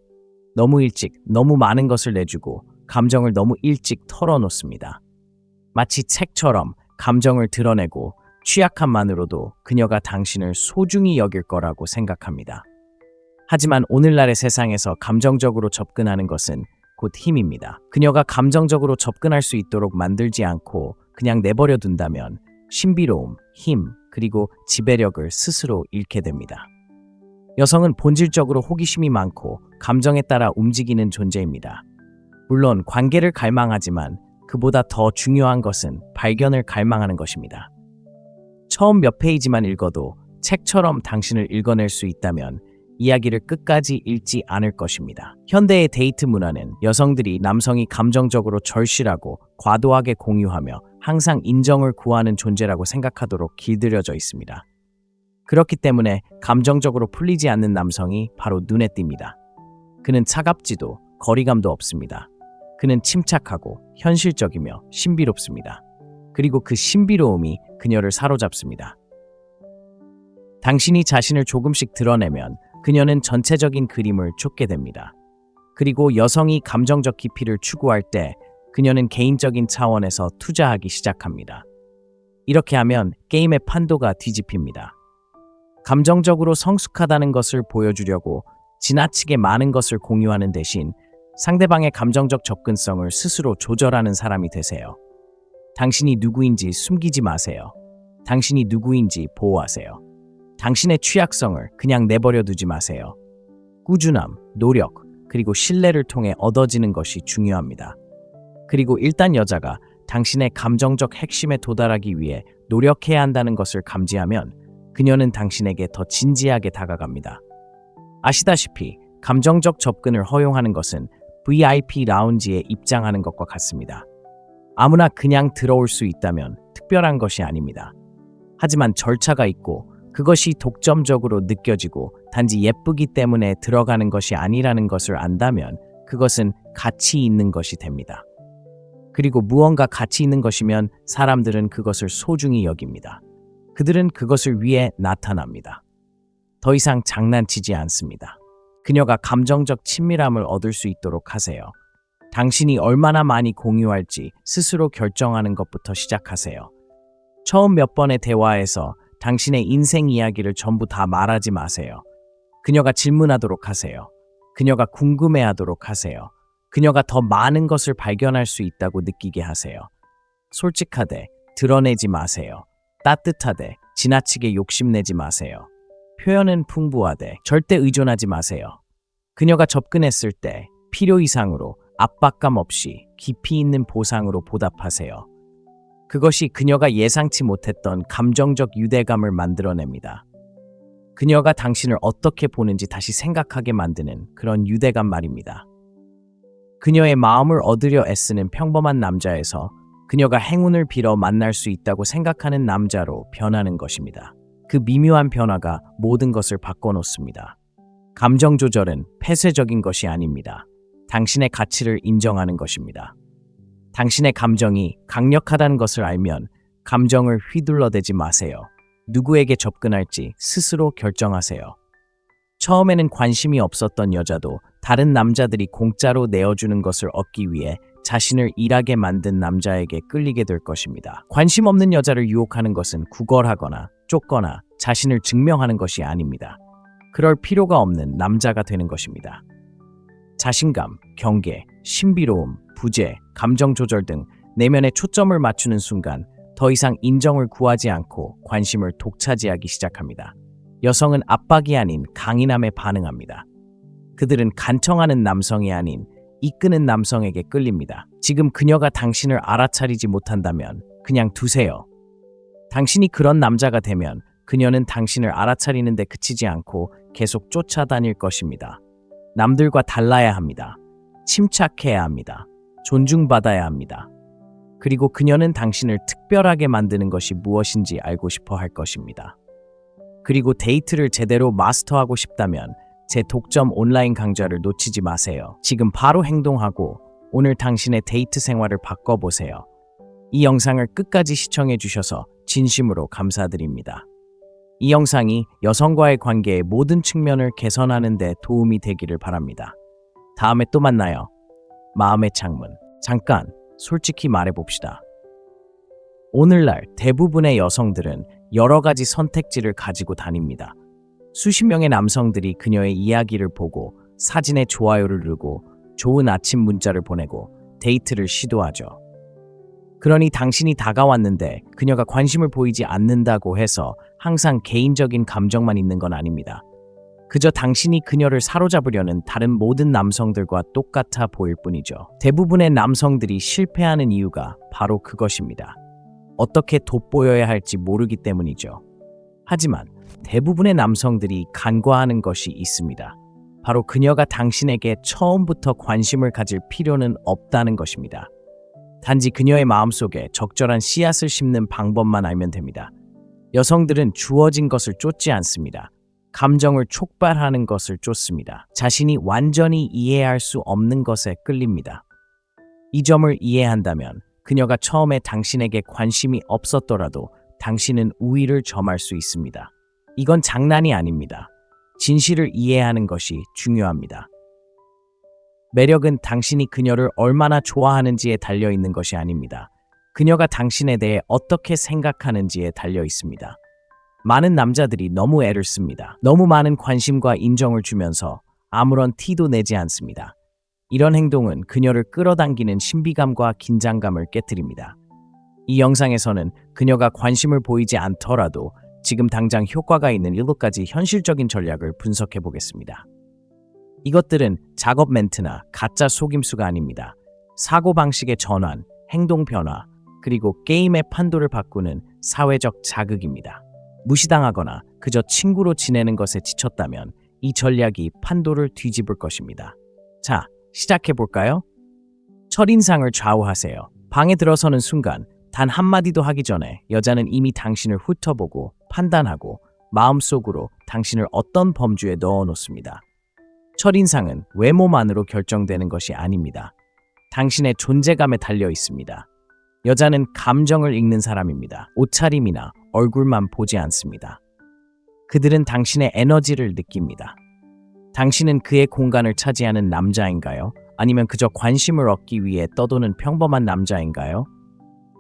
너무 일찍, 너무 많은 것을 내주고 감정을 너무 일찍 털어놓습니다. 마치 책처럼 감정을 드러내고 취약함만으로도 그녀가 당신을 소중히 여길 거라고 생각합니다. 하지만 오늘날의 세상에서 감정적으로 접근하는 것은 곧 힘입니다. 그녀가 감정적으로 접근할 수 있도록 만들지 않고 그냥 내버려 둔다면 신비로움, 힘, 그리고 지배력을 스스로 잃게 됩니다. 여성은 본질적으로 호기심이 많고 감정에 따라 움직이는 존재입니다. 물론 관계를 갈망하지만 그보다 더 중요한 것은 발견을 갈망하는 것입니다. 처음 몇 페이지만 읽어도 책처럼 당신을 읽어낼 수 있다면 이야기를 끝까지 읽지 않을 것입니다. 현대의 데이트 문화는 여성들이 남성이 감정적으로 절실하고 과도하게 공유하며 항상 인정을 구하는 존재라고 생각하도록 길들여져 있습니다. 그렇기 때문에 감정적으로 풀리지 않는 남성이 바로 눈에 띕니다. 그는 차갑지도 거리감도 없습니다. 그는 침착하고 현실적이며 신비롭습니다. 그리고 그 신비로움이 그녀를 사로잡습니다. 당신이 자신을 조금씩 드러내면 그녀는 전체적인 그림을 쫓게 됩니다. 그리고 여성이 감정적 깊이를 추구할 때 그녀는 개인적인 차원에서 투자하기 시작합니다. 이렇게 하면 게임의 판도가 뒤집힙니다. 감정적으로 성숙하다는 것을 보여주려고 지나치게 많은 것을 공유하는 대신 상대방의 감정적 접근성을 스스로 조절하는 사람이 되세요. 당신이 누구인지 숨기지 마세요. 당신이 누구인지 보호하세요. 당신의 취약성을 그냥 내버려 두지 마세요. 꾸준함, 노력, 그리고 신뢰를 통해 얻어지는 것이 중요합니다. 그리고 일단 여자가 당신의 감정적 핵심에 도달하기 위해 노력해야 한다는 것을 감지하면 그녀는 당신에게 더 진지하게 다가갑니다. 아시다시피 감정적 접근을 허용하는 것은 VIP 라운지에 입장하는 것과 같습니다. 아무나 그냥 들어올 수 있다면 특별한 것이 아닙니다. 하지만 절차가 있고 그것이 독점적으로 느껴지고 단지 예쁘기 때문에 들어가는 것이 아니라는 것을 안다면 그것은 가치 있는 것이 됩니다. 그리고 무언가 가치 있는 것이면 사람들은 그것을 소중히 여깁니다. 그들은 그것을 위해 나타납니다. 더 이상 장난치지 않습니다. 그녀가 감정적 친밀함을 얻을 수 있도록 하세요. 당신이 얼마나 많이 공유할지 스스로 결정하는 것부터 시작하세요. 처음 몇 번의 대화에서 당신의 인생 이야기를 전부 다 말하지 마세요. 그녀가 질문하도록 하세요. 그녀가 궁금해하도록 하세요. 그녀가 더 많은 것을 발견할 수 있다고 느끼게 하세요. 솔직하되 드러내지 마세요. 따뜻하되 지나치게 욕심내지 마세요. 표현은 풍부하되 절대 의존하지 마세요. 그녀가 접근했을 때 필요 이상으로 압박감 없이 깊이 있는 보상으로 보답하세요. 그것이 그녀가 예상치 못했던 감정적 유대감을 만들어냅니다. 그녀가 당신을 어떻게 보는지 다시 생각하게 만드는 그런 유대감 말입니다. 그녀의 마음을 얻으려 애쓰는 평범한 남자에서 그녀가 행운을 빌어 만날 수 있다고 생각하는 남자로 변하는 것입니다. 그 미묘한 변화가 모든 것을 바꿔놓습니다. 감정 조절은 폐쇄적인 것이 아닙니다. 당신의 가치를 인정하는 것입니다. 당신의 감정이 강력하다는 것을 알면 감정을 휘둘러대지 마세요. 누구에게 접근할지 스스로 결정하세요. 처음에는 관심이 없었던 여자도 다른 남자들이 공짜로 내어주는 것을 얻기 위해 자신을 일하게 만든 남자에게 끌리게 될 것입니다. 관심 없는 여자를 유혹하는 것은 구걸하거나 쫓거나 자신을 증명하는 것이 아닙니다. 그럴 필요가 없는 남자가 되는 것입니다. 자신감, 경계, 신비로움, 부재, 감정 조절 등 내면에 초점을 맞추는 순간 더 이상 인정을 구하지 않고 관심을 독차지하기 시작합니다. 여성은 압박이 아닌 강인함에 반응합니다. 그들은 간청하는 남성이 아닌 이끄는 남성에게 끌립니다. 지금 그녀가 당신을 알아차리지 못한다면 그냥 두세요. 당신이 그런 남자가 되면 그녀는 당신을 알아차리는 데 그치지 않고 계속 쫓아다닐 것입니다. 남들과 달라야 합니다. 침착해야 합니다. 존중받아야 합니다. 그리고 그녀는 당신을 특별하게 만드는 것이 무엇인지 알고 싶어 할 것입니다. 그리고 데이트를 제대로 마스터하고 싶다면 제 독점 온라인 강좌를 놓치지 마세요. 지금 바로 행동하고 오늘 당신의 데이트 생활을 바꿔보세요. 이 영상을 끝까지 시청해 주셔서 진심으로 감사드립니다. 이 영상이 여성과의 관계의 모든 측면을 개선하는 데 도움이 되기를 바랍니다. 다음에 또 만나요. 마음의 창문. 잠깐 솔직히 말해봅시다. 오늘날 대부분의 여성들은 여러 가지 선택지를 가지고 다닙니다. 수십 명의 남성들이 그녀의 이야기를 보고 사진에 좋아요를 누르고 좋은 아침 문자를 보내고 데이트를 시도하죠. 그러니 당신이 다가왔는데 그녀가 관심을 보이지 않는다고 해서 항상 개인적인 감정만 있는 건 아닙니다. 그저 당신이 그녀를 사로잡으려는 다른 모든 남성들과 똑같아 보일 뿐이죠. 대부분의 남성들이 실패하는 이유가 바로 그것입니다. 어떻게 돋보여야 할지 모르기 때문이죠. 하지만 대부분의 남성들이 간과하는 것이 있습니다. 바로 그녀가 당신에게 처음부터 관심을 가질 필요는 없다는 것입니다. 단지 그녀의 마음속에 적절한 씨앗을 심는 방법만 알면 됩니다. 여성들은 주어진 것을 쫓지 않습니다. 감정을 촉발하는 것을 쫓습니다. 자신이 완전히 이해할 수 없는 것에 끌립니다. 이 점을 이해한다면 그녀가 처음에 당신에게 관심이 없었더라도 당신은 우위를 점할 수 있습니다. 이건 장난이 아닙니다. 진실을 이해하는 것이 중요합니다. 매력은 당신이 그녀를 얼마나 좋아하는지에 달려 있는 것이 아닙니다. 그녀가 당신에 대해 어떻게 생각하는지에 달려 있습니다. 많은 남자들이 너무 애를 씁니다. 너무 많은 관심과 인정을 주면서 아무런 티도 내지 않습니다. 이런 행동은 그녀를 끌어당기는 신비감과 긴장감을 깨뜨립니다. 이 영상에서는 그녀가 관심을 보이지 않더라도 지금 당장 효과가 있는 7가지 현실적인 전략을 분석해 보겠습니다. 이것들은 작업 멘트나 가짜 속임수가 아닙니다. 사고방식의 전환, 행동 변화, 그리고 게임의 판도를 바꾸는 사회적 자극입니다. 무시당하거나 그저 친구로 지내는 것에 지쳤다면 이 전략이 판도를 뒤집을 것입니다. 자, 시작해볼까요? 첫인상을 좌우하세요. 방에 들어서는 순간 단 한마디도 하기 전에 여자는 이미 당신을 훑어보고 판단하고 마음속으로 당신을 어떤 범주에 넣어놓습니다. 첫인상은 외모만으로 결정되는 것이 아닙니다. 당신의 존재감에 달려 있습니다. 여자는 감정을 읽는 사람입니다. 옷차림이나 얼굴만 보지 않습니다. 그들은 당신의 에너지를 느낍니다. 당신은 그의 공간을 차지하는 남자인가요? 아니면 그저 관심을 얻기 위해 떠도는 평범한 남자인가요?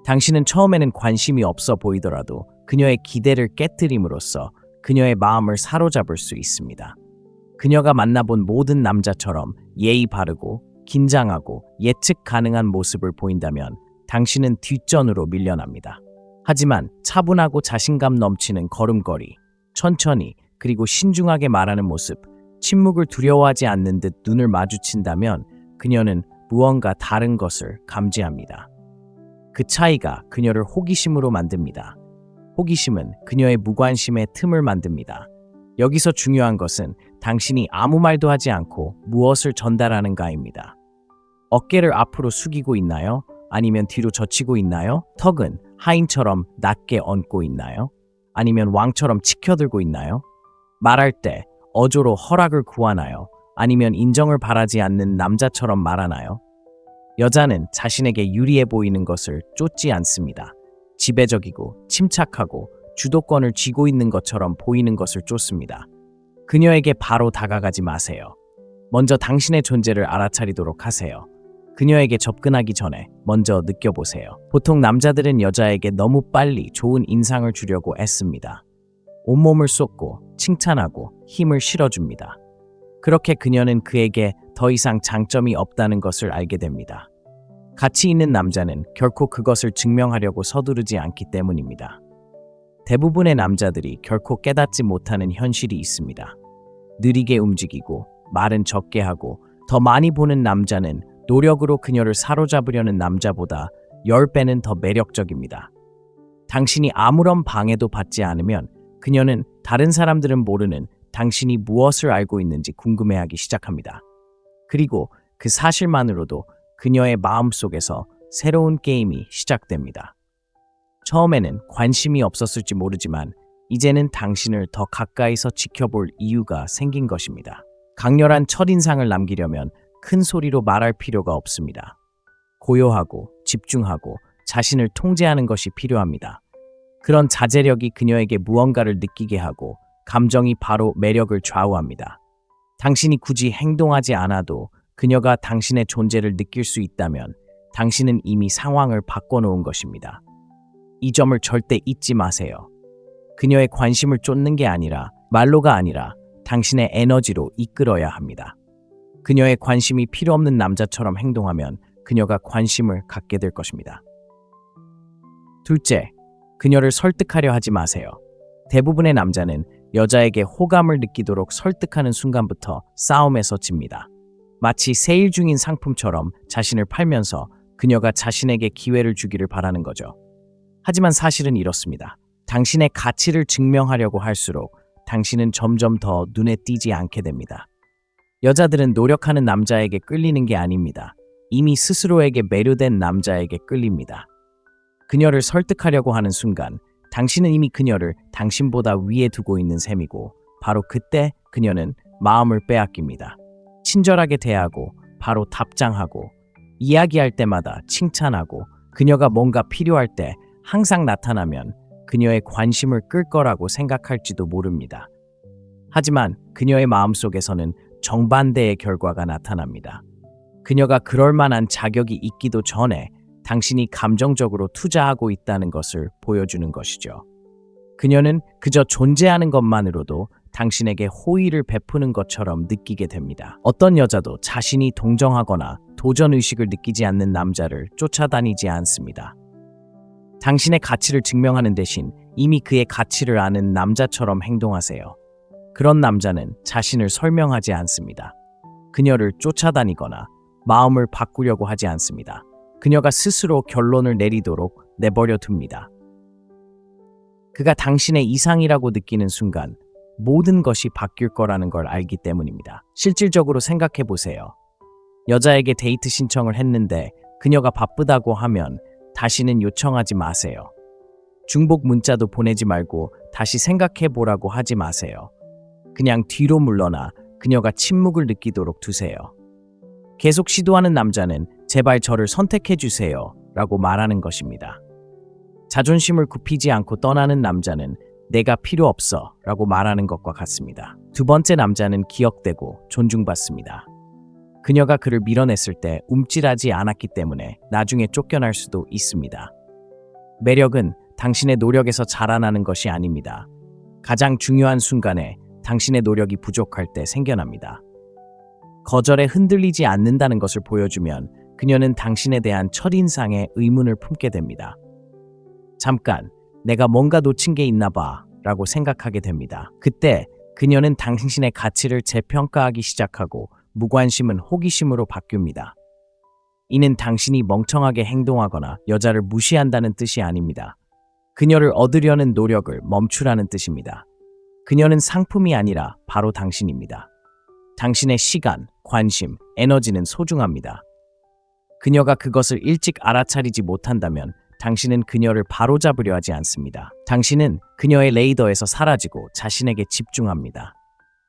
당신은 처음에는 관심이 없어 보이더라도 그녀의 기대를 깨뜨림으로써 그녀의 마음을 사로잡을 수 있습니다. 그녀가 만나본 모든 남자처럼 예의 바르고 긴장하고 예측 가능한 모습을 보인다면 당신은 뒷전으로 밀려납니다. 하지만 차분하고 자신감 넘치는 걸음걸이, 천천히 그리고 신중하게 말하는 모습, 침묵을 두려워하지 않는 듯 눈을 마주친다면 그녀는 무언가 다른 것을 감지합니다. 그 차이가 그녀를 호기심으로 만듭니다. 호기심은 그녀의 무관심에 틈을 만듭니다. 여기서 중요한 것은 당신이 아무 말도 하지 않고 무엇을 전달하는가입니다. 어깨를 앞으로 숙이고 있나요? 아니면 뒤로 젖히고 있나요? 턱은 하인처럼 낮게 얹고 있나요? 아니면 왕처럼 치켜들고 있나요? 말할 때 어조로 허락을 구하나요? 아니면 인정을 바라지 않는 남자처럼 말하나요? 여자는 자신에게 유리해 보이는 것을 쫓지 않습니다. 지배적이고 침착하고 주도권을 쥐고 있는 것처럼 보이는 것을 쫓습니다. 그녀에게 바로 다가가지 마세요. 먼저 당신의 존재를 알아차리도록 하세요. 그녀에게 접근하기 전에 먼저 느껴보세요. 보통 남자들은 여자에게 너무 빨리 좋은 인상을 주려고 애씁니다. 온몸을 쏟고 칭찬하고 힘을 실어줍니다. 그렇게 그녀는 그에게 더 이상 장점이 없다는 것을 알게 됩니다. 가치 있는 남자는 결코 그것을 증명하려고 서두르지 않기 때문입니다. 대부분의 남자들이 결코 깨닫지 못하는 현실이 있습니다. 느리게 움직이고 말은 적게 하고 더 많이 보는 남자는 노력으로 그녀를 사로잡으려는 남자보다 10배는 더 매력적입니다. 당신이 아무런 방해도 받지 않으면 그녀는 다른 사람들은 모르는 당신이 무엇을 알고 있는지 궁금해하기 시작합니다. 그리고 그 사실만으로도 그녀의 마음속에서 새로운 게임이 시작됩니다. 처음에는 관심이 없었을지 모르지만 이제는 당신을 더 가까이서 지켜볼 이유가 생긴 것입니다. 강렬한 첫인상을 남기려면 큰 소리로 말할 필요가 없습니다. 고요하고 집중하고 자신을 통제하는 것이 필요합니다. 그런 자제력이 그녀에게 무언가를 느끼게 하고 감정이 바로 매력을 좌우합니다. 당신이 굳이 행동하지 않아도 그녀가 당신의 존재를 느낄 수 있다면 당신은 이미 상황을 바꿔놓은 것입니다. 이 점을 절대 잊지 마세요. 그녀의 관심을 쫓는 게 아니라 말로가 아니라 당신의 에너지로 이끌어야 합니다. 그녀의 관심이 필요 없는 남자처럼 행동하면 그녀가 관심을 갖게 될 것입니다. 둘째, 그녀를 설득하려 하지 마세요. 대부분의 남자는 여자에게 호감을 느끼도록 설득하는 순간부터 싸움에서 집니다. 마치 세일 중인 상품처럼 자신을 팔면서 그녀가 자신에게 기회를 주기를 바라는 거죠. 하지만 사실은 이렇습니다. 당신의 가치를 증명하려고 할수록 당신은 점점 더 눈에 띄지 않게 됩니다. 여자들은 노력하는 남자에게 끌리는 게 아닙니다. 이미 스스로에게 매료된 남자에게 끌립니다. 그녀를 설득하려고 하는 순간 당신은 이미 그녀를 당신보다 위에 두고 있는 셈이고 바로 그때 그녀는 마음을 빼앗깁니다. 친절하게 대하고 바로 답장하고 이야기할 때마다 칭찬하고 그녀가 뭔가 필요할 때 항상 나타나면 그녀의 관심을 끌 거라고 생각할지도 모릅니다. 하지만 그녀의 마음속에서는 정반대의 결과가 나타납니다. 그녀가 그럴 만한 자격이 있기도 전에 당신이 감정적으로 투자하고 있다는 것을 보여주는 것이죠. 그녀는 그저 존재하는 것만으로도 당신에게 호의를 베푸는 것처럼 느끼게 됩니다. 어떤 여자도 자신이 동정하거나 도전의식을 느끼지 않는 남자를 쫓아다니지 않습니다. 당신의 가치를 증명하는 대신 이미 그의 가치를 아는 남자처럼 행동하세요. 그런 남자는 자신을 설명하지 않습니다. 그녀를 쫓아다니거나 마음을 바꾸려고 하지 않습니다. 그녀가 스스로 결론을 내리도록 내버려 둡니다. 그가 당신의 이상이라고 느끼는 순간 모든 것이 바뀔 거라는 걸 알기 때문입니다. 실질적으로 생각해 보세요. 여자에게 데이트 신청을 했는데 그녀가 바쁘다고 하면 다시는 요청하지 마세요. 중복 문자도 보내지 말고 다시 생각해 보라고 하지 마세요. 그냥 뒤로 물러나 그녀가 침묵을 느끼도록 두세요. 계속 시도하는 남자는 제발 저를 선택해 주세요 라고 말하는 것입니다. 자존심을 굽히지 않고 떠나는 남자는 내가 필요 없어 라고 말하는 것과 같습니다. 두 번째 남자는 기억되고 존중받습니다. 그녀가 그를 밀어냈을 때 움찔하지 않았기 때문에 나중에 쫓겨날 수도 있습니다. 매력은 당신의 노력에서 자라나는 것이 아닙니다. 가장 중요한 순간에 당신의 노력이 부족할 때 생겨납니다. 거절에 흔들리지 않는다는 것을 보여주면 그녀는 당신에 대한 첫인상에 의문을 품게 됩니다. 잠깐, 내가 뭔가 놓친 게 있나 봐 라고 생각하게 됩니다. 그때 그녀는 당신의 가치를 재평가하기 시작하고 무관심은 호기심으로 바뀝니다. 이는 당신이 멍청하게 행동하거나 여자를 무시한다는 뜻이 아닙니다. 그녀를 얻으려는 노력을 멈추라는 뜻입니다. 그녀는 상품이 아니라 바로 당신입니다. 당신의 시간, 관심, 에너지는 소중합니다. 그녀가 그것을 일찍 알아차리지 못한다면 당신은 그녀를 바로잡으려 하지 않습니다. 당신은 그녀의 레이더에서 사라지고 자신에게 집중합니다.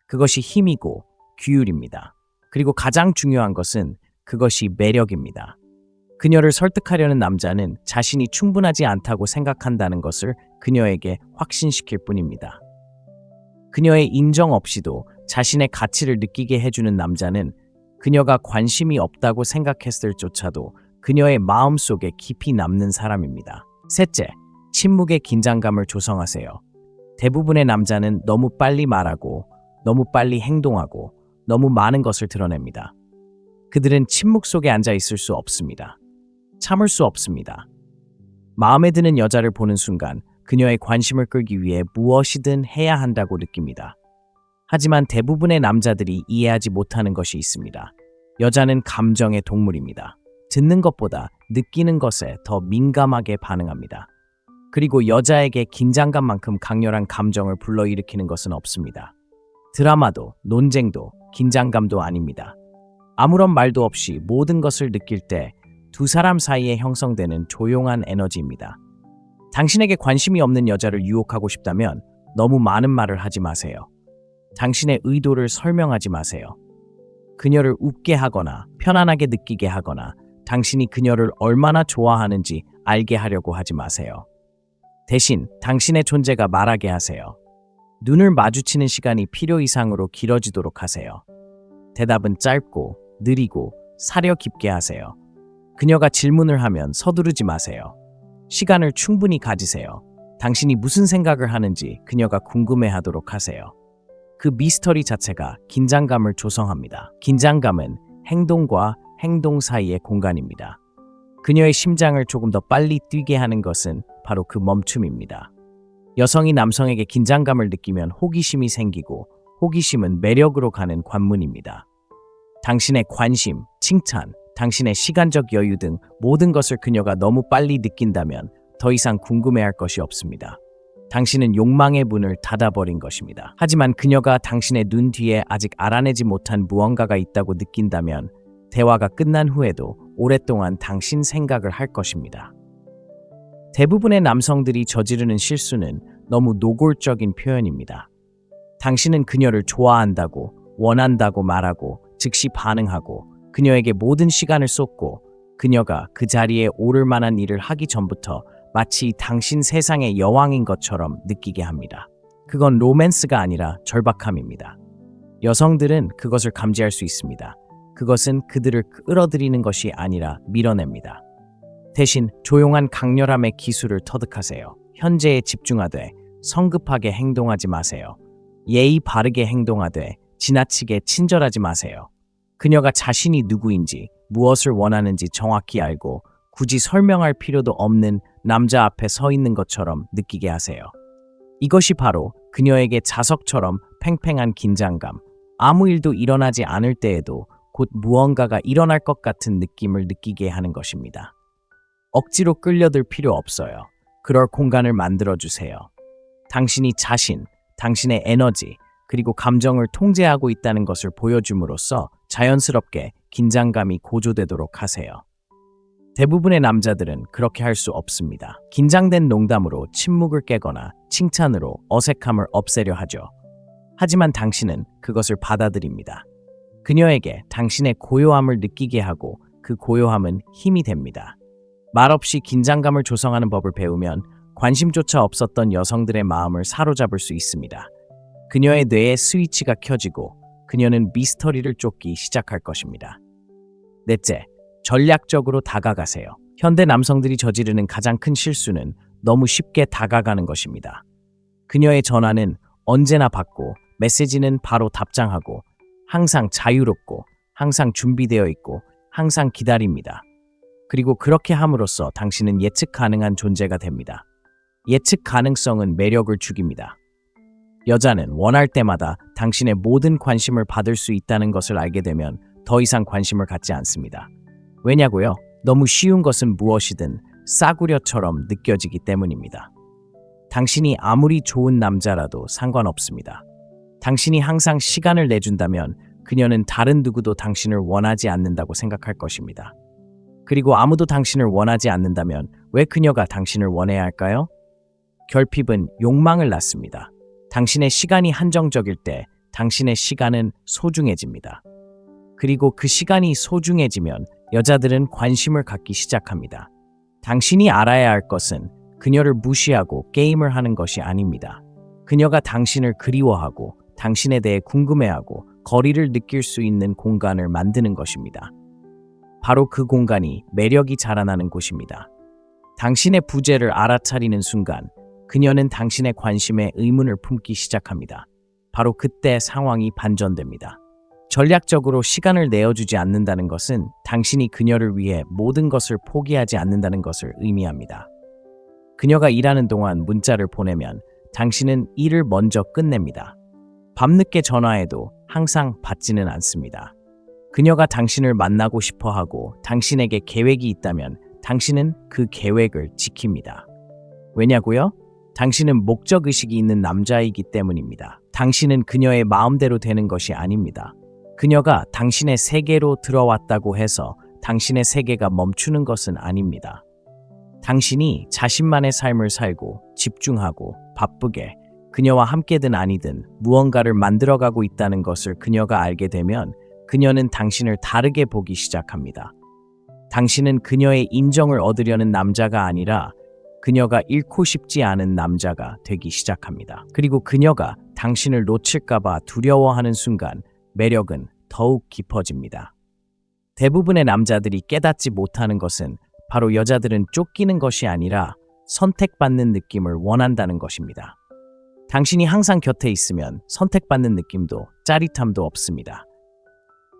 그것이 힘이고 규율입니다. 그리고 가장 중요한 것은 그것이 매력입니다. 그녀를 설득하려는 남자는 자신이 충분하지 않다고 생각한다는 것을 그녀에게 확신시킬 뿐입니다. 그녀의 인정 없이도 자신의 가치를 느끼게 해주는 남자는 그녀가 관심이 없다고 생각했을 조차도 그녀의 마음속에 깊이 남는 사람입니다. 셋째, 침묵의 긴장감을 조성하세요. 대부분의 남자는 너무 빨리 말하고 너무 빨리 행동하고 너무 많은 것을 드러냅니다. 그들은 침묵 속에 앉아 있을 수 없습니다. 참을 수 없습니다. 마음에 드는 여자를 보는 순간 그녀의 관심을 끌기 위해 무엇이든 해야 한다고 느낍니다. 하지만 대부분의 남자들이 이해하지 못하는 것이 있습니다. 여자는 감정의 동물입니다. 듣는 것보다 느끼는 것에 더 민감하게 반응합니다. 그리고 여자에게 긴장감만큼 강렬한 감정을 불러일으키는 것은 없습니다. 드라마도, 논쟁도, 긴장감도 아닙니다. 아무런 말도 없이 모든 것을 느낄 때 두 사람 사이에 형성되는 조용한 에너지입니다. 당신에게 관심이 없는 여자를 유혹하고 싶다면 너무 많은 말을 하지 마세요. 당신의 의도를 설명하지 마세요. 그녀를 웃게 하거나 편안하게 느끼게 하거나 당신이 그녀를 얼마나 좋아하는지 알게 하려고 하지 마세요. 대신 당신의 존재가 말하게 하세요. 눈을 마주치는 시간이 필요 이상으로 길어지도록 하세요. 대답은 짧고 느리고 사려 깊게 하세요. 그녀가 질문을 하면 서두르지 마세요. 시간을 충분히 가지세요. 당신이 무슨 생각을 하는지 그녀가 궁금해하도록 하세요. 그 미스터리 자체가 긴장감을 조성합니다. 긴장감은 행동과 행동 사이의 공간입니다. 그녀의 심장을 조금 더 빨리 뛰게 하는 것은 바로 그 멈춤입니다. 여성이 남성에게 긴장감을 느끼면 호기심이 생기고 호기심은 매력으로 가는 관문입니다. 당신의 관심, 칭찬, 당신의 시간적 여유 등 모든 것을 그녀가 너무 빨리 느낀다면 더 이상 궁금해할 것이 없습니다. 당신은 욕망의 문을 닫아버린 것입니다. 하지만 그녀가 당신의 눈 뒤에 아직 알아내지 못한 무언가가 있다고 느낀다면 대화가 끝난 후에도 오랫동안 당신 생각을 할 것입니다. 대부분의 남성들이 저지르는 실수는 너무 노골적인 표현입니다. 당신은 그녀를 좋아한다고, 원한다고 말하고 즉시 반응하고 그녀에게 모든 시간을 쏟고 그녀가 그 자리에 오를 만한 일을 하기 전부터 마치 당신 세상의 여왕인 것처럼 느끼게 합니다. 그건 로맨스가 아니라 절박함입니다. 여성들은 그것을 감지할 수 있습니다. 그것은 그들을 끌어들이는 것이 아니라 밀어냅니다. 대신 조용한 강렬함의 기술을 터득하세요. 현재에 집중하되 성급하게 행동하지 마세요. 예의 바르게 행동하되 지나치게 친절하지 마세요. 그녀가 자신이 누구인지 무엇을 원하는지 정확히 알고 굳이 설명할 필요도 없는 남자 앞에 서 있는 것처럼 느끼게 하세요. 이것이 바로 그녀에게 자석처럼 팽팽한 긴장감, 아무 일도 일어나지 않을 때에도 곧 무언가가 일어날 것 같은 느낌을 느끼게 하는 것입니다. 억지로 끌려들 필요 없어요. 그럴 공간을 만들어주세요. 당신이 자신, 당신의 에너지, 그리고 감정을 통제하고 있다는 것을 보여줌으로써 자연스럽게 긴장감이 고조되도록 하세요. 대부분의 남자들은 그렇게 할 수 없습니다. 긴장된 농담으로 침묵을 깨거나 칭찬으로 어색함을 없애려 하죠. 하지만 당신은 그것을 받아들입니다. 그녀에게 당신의 고요함을 느끼게 하고 그 고요함은 힘이 됩니다. 말없이 긴장감을 조성하는 법을 배우면 관심조차 없었던 여성들의 마음을 사로잡을 수 있습니다. 그녀의 뇌에 스위치가 켜지고 그녀는 미스터리를 쫓기 시작할 것입니다. 넷째, 전략적으로 다가가세요. 현대 남성들이 저지르는 가장 큰 실수는 너무 쉽게 다가가는 것입니다. 그녀의 전화는 언제나 받고 메시지는 바로 답장하고 항상 자유롭고 항상 준비되어 있고 항상 기다립니다. 그리고 그렇게 함으로써 당신은 예측 가능한 존재가 됩니다. 예측 가능성은 매력을 죽입니다. 여자는 원할 때마다 당신의 모든 관심을 받을 수 있다는 것을 알게 되면 더 이상 관심을 갖지 않습니다. 왜냐고요? 너무 쉬운 것은 무엇이든 싸구려처럼 느껴지기 때문입니다. 당신이 아무리 좋은 남자라도 상관없습니다. 당신이 항상 시간을 내준다면 그녀는 다른 누구도 당신을 원하지 않는다고 생각할 것입니다. 그리고 아무도 당신을 원하지 않는다면 왜 그녀가 당신을 원해야 할까요? 결핍은 욕망을 낳습니다. 당신의 시간이 한정적일 때 당신의 시간은 소중해집니다. 그리고 그 시간이 소중해지면 여자들은 관심을 갖기 시작합니다. 당신이 알아야 할 것은 그녀를 무시하고 게임을 하는 것이 아닙니다. 그녀가 당신을 그리워하고 당신에 대해 궁금해하고 거리를 느낄 수 있는 공간을 만드는 것입니다. 바로 그 공간이 매력이 자라나는 곳입니다. 당신의 부재를 알아차리는 순간 그녀는 당신의 관심에 의문을 품기 시작합니다. 바로 그때 상황이 반전됩니다. 전략적으로 시간을 내어주지 않는다는 것은 당신이 그녀를 위해 모든 것을 포기하지 않는다는 것을 의미합니다. 그녀가 일하는 동안 문자를 보내면 당신은 일을 먼저 끝냅니다. 밤늦게 전화해도 항상 받지는 않습니다. 그녀가 당신을 만나고 싶어 하고 당신에게 계획이 있다면 당신은 그 계획을 지킵니다. 왜냐고요? 당신은 목적의식이 있는 남자이기 때문입니다. 당신은 그녀의 마음대로 되는 것이 아닙니다. 그녀가 당신의 세계로 들어왔다고 해서 당신의 세계가 멈추는 것은 아닙니다. 당신이 자신만의 삶을 살고 집중하고 바쁘게 그녀와 함께든 아니든 무언가를 만들어가고 있다는 것을 그녀가 알게 되면 그녀는 당신을 다르게 보기 시작합니다. 당신은 그녀의 인정을 얻으려는 남자가 아니라 그녀가 잃고 싶지 않은 남자가 되기 시작합니다. 그리고 그녀가 당신을 놓칠까봐 두려워하는 순간 매력은 더욱 깊어집니다. 대부분의 남자들이 깨닫지 못하는 것은 바로 여자들은 쫓기는 것이 아니라 선택받는 느낌을 원한다는 것입니다. 당신이 항상 곁에 있으면 선택받는 느낌도 짜릿함도 없습니다.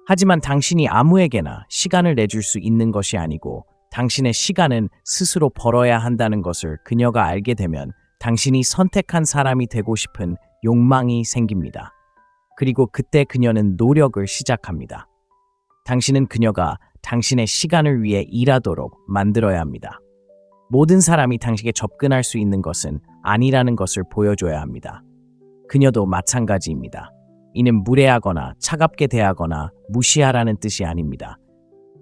하지만 당신이 아무에게나 시간을 내줄 수 있는 것이 아니고 당신의 시간은 스스로 벌어야 한다는 것을 그녀가 알게 되면 당신이 선택한 사람이 되고 싶은 욕망이 생깁니다. 그리고 그때 그녀는 노력을 시작합니다. 당신은 그녀가 당신의 시간을 위해 일하도록 만들어야 합니다. 모든 사람이 당신에게 접근할 수 있는 것은 아니라는 것을 보여줘야 합니다. 그녀도 마찬가지입니다. 이는 무례하거나 차갑게 대하거나 무시하라는 뜻이 아닙니다.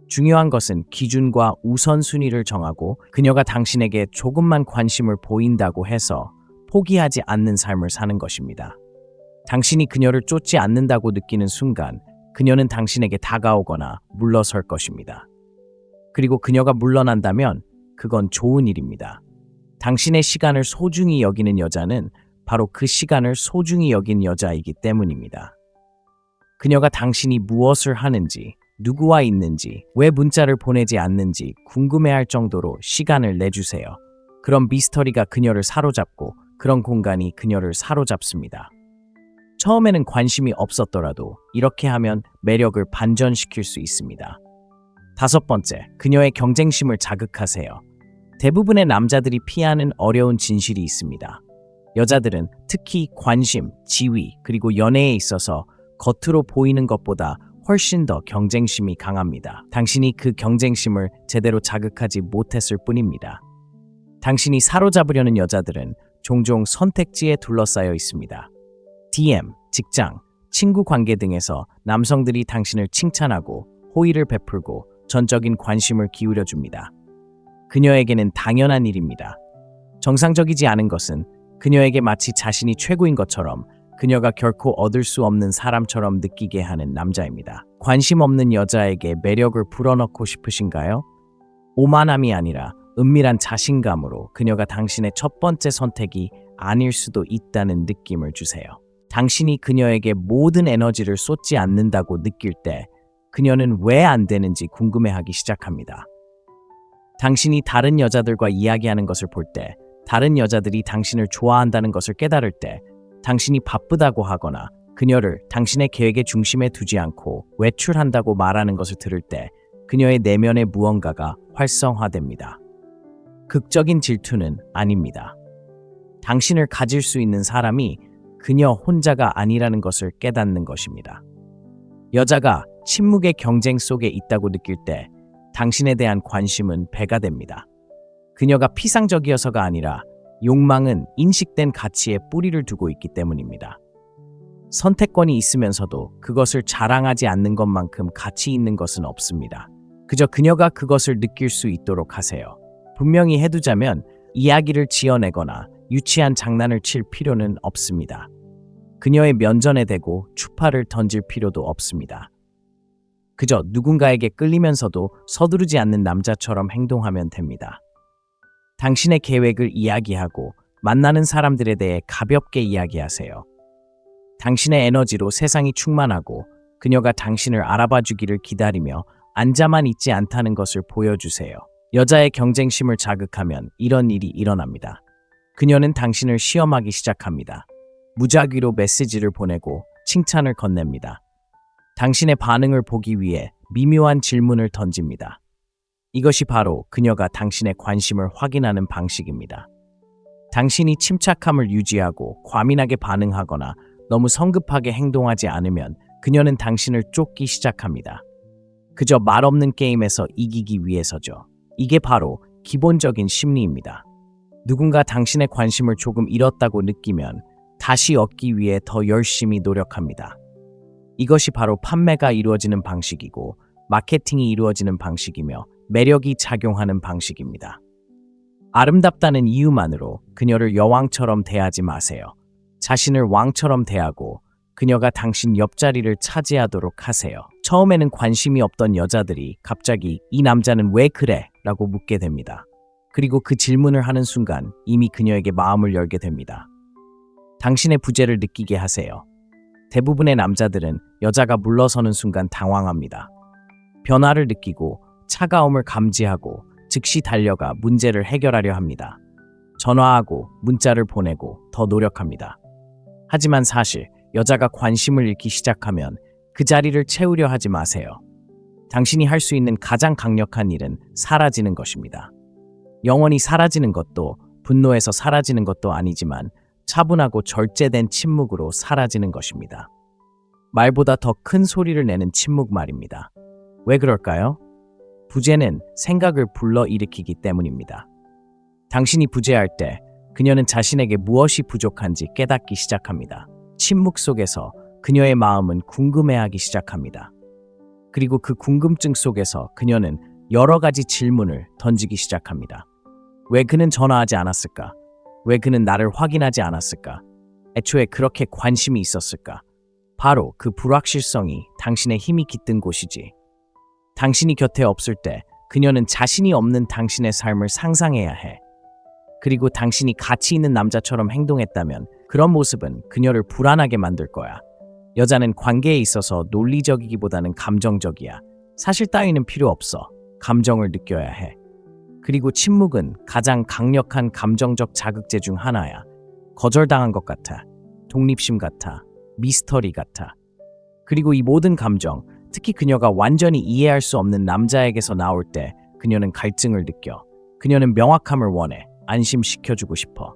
중요한 것은 기준과 우선순위를 정하고 그녀가 당신에게 조금만 관심을 보인다고 해서 포기하지 않는 삶을 사는 것입니다. 당신이 그녀를 쫓지 않는다고 느끼는 순간 그녀는 당신에게 다가오거나 물러설 것입니다. 그리고 그녀가 물러난다면 그건 좋은 일입니다. 당신의 시간을 소중히 여기는 여자는 바로 그 시간을 소중히 여긴 여자이기 때문입니다. 그녀가 당신이 무엇을 하는지, 누구와 있는지, 왜 문자를 보내지 않는지 궁금해할 정도로 시간을 내주세요. 그럼 미스터리가 그녀를 사로잡고 그런 공간이 그녀를 사로잡습니다. 처음에는 관심이 없었더라도 이렇게 하면 매력을 반전시킬 수 있습니다. 5번째, 그녀의 경쟁심을 자극하세요. 대부분의 남자들이 피하는 어려운 진실이 있습니다. 여자들은 특히 관심, 지위, 그리고 연애에 있어서 겉으로 보이는 것보다 훨씬 더 경쟁심이 강합니다. 당신이 그 경쟁심을 제대로 자극하지 못했을 뿐입니다. 당신이 사로잡으려는 여자들은 종종 선택지에 둘러싸여 있습니다. DM, 직장, 친구 관계 등에서 남성들이 당신을 칭찬하고 호의를 베풀고 전적인 관심을 기울여 줍니다. 그녀에게는 당연한 일입니다. 정상적이지 않은 것은 그녀에게 마치 자신이 최고인 것처럼 그녀가 결코 얻을 수 없는 사람처럼 느끼게 하는 남자입니다. 관심 없는 여자에게 매력을 불어넣고 싶으신가요? 오만함이 아니라 은밀한 자신감으로 그녀가 당신의 첫 번째 선택이 아닐 수도 있다는 느낌을 주세요. 당신이 그녀에게 모든 에너지를 쏟지 않는다고 느낄 때 그녀는 왜 안 되는지 궁금해하기 시작합니다. 당신이 다른 여자들과 이야기하는 것을 볼 때, 다른 여자들이 당신을 좋아한다는 것을 깨달을 때, 당신이 바쁘다고 하거나 그녀를 당신의 계획의 중심에 두지 않고 외출한다고 말하는 것을 들을 때 그녀의 내면의 무언가가 활성화됩니다. 극적인 질투는 아닙니다. 당신을 가질 수 있는 사람이 그녀 혼자가 아니라는 것을 깨닫는 것입니다. 여자가 침묵의 경쟁 속에 있다고 느낄 때 당신에 대한 관심은 배가 됩니다. 그녀가 피상적이어서가 아니라 욕망은 인식된 가치에 뿌리를 두고 있기 때문입니다. 선택권이 있으면서도 그것을 자랑하지 않는 것만큼 가치 있는 것은 없습니다. 그저 그녀가 그것을 느낄 수 있도록 하세요. 분명히 해두자면 이야기를 지어내거나 유치한 장난을 칠 필요는 없습니다. 그녀의 면전에 대고 추파를 던질 필요도 없습니다. 그저 누군가에게 끌리면서도 서두르지 않는 남자처럼 행동하면 됩니다. 당신의 계획을 이야기하고 만나는 사람들에 대해 가볍게 이야기하세요. 당신의 에너지로 세상이 충만하고 그녀가 당신을 알아봐 주기를 기다리며 앉아만 있지 않다는 것을 보여주세요. 여자의 경쟁심을 자극하면 이런 일이 일어납니다. 그녀는 당신을 시험하기 시작합니다. 무작위로 메시지를 보내고 칭찬을 건넵니다. 당신의 반응을 보기 위해 미묘한 질문을 던집니다. 이것이 바로 그녀가 당신의 관심을 확인하는 방식입니다. 당신이 침착함을 유지하고 과민하게 반응하거나 너무 성급하게 행동하지 않으면 그녀는 당신을 쫓기 시작합니다. 그저 말없는 게임에서 이기기 위해서죠. 이게 바로 기본적인 심리입니다. 누군가 당신의 관심을 조금 잃었다고 느끼면 다시 얻기 위해 더 열심히 노력합니다. 이것이 바로 판매가 이루어지는 방식이고 마케팅이 이루어지는 방식이며 매력이 작용하는 방식입니다. 아름답다는 이유만으로 그녀를 여왕처럼 대하지 마세요. 자신을 왕처럼 대하고 그녀가 당신 옆자리를 차지하도록 하세요. 처음에는 관심이 없던 여자들이 갑자기 이 남자는 왜 그래? 라고 묻게 됩니다. 그리고 그 질문을 하는 순간 이미 그녀에게 마음을 열게 됩니다. 당신의 부재를 느끼게 하세요. 대부분의 남자들은 여자가 물러서는 순간 당황합니다. 변화를 느끼고 차가움을 감지하고 즉시 달려가 문제를 해결하려 합니다. 전화하고 문자를 보내고 더 노력합니다. 하지만 사실 여자가 관심을 잃기 시작하면 그 자리를 채우려 하지 마세요. 당신이 할 수 있는 가장 강력한 일은 사라지는 것입니다. 영원히 사라지는 것도 분노에서 사라지는 것도 아니지만 차분하고 절제된 침묵으로 사라지는 것입니다. 말보다 더 큰 소리를 내는 침묵 말입니다. 왜 그럴까요? 부재는 생각을 불러일으키기 때문입니다. 당신이 부재할 때 그녀는 자신에게 무엇이 부족한지 깨닫기 시작합니다. 침묵 속에서 그녀의 마음은 궁금해하기 시작합니다. 그리고 그 궁금증 속에서 그녀는 여러 가지 질문을 던지기 시작합니다. 왜 그는 전화하지 않았을까? 왜 그는 나를 확인하지 않았을까? 애초에 그렇게 관심이 있었을까? 바로 그 불확실성이 당신의 힘이 깃든 곳이지. 당신이 곁에 없을 때 그녀는 자신이 없는 당신의 삶을 상상해야 해. 그리고 당신이 가치 있는 남자처럼 행동했다면 그런 모습은 그녀를 불안하게 만들 거야. 여자는 관계에 있어서 논리적이기보다는 감정적이야. 사실 따위는 필요 없어. 감정을 느껴야 해. 그리고 침묵은 가장 강력한 감정적 자극제 중 하나야. 거절당한 것 같아. 독립심 같아. 미스터리 같아. 그리고 이 모든 감정, 특히 그녀가 완전히 이해할 수 없는 남자에게서 나올 때 그녀는 갈증을 느껴. 그녀는 명확함을 원해. 안심시켜주고 싶어.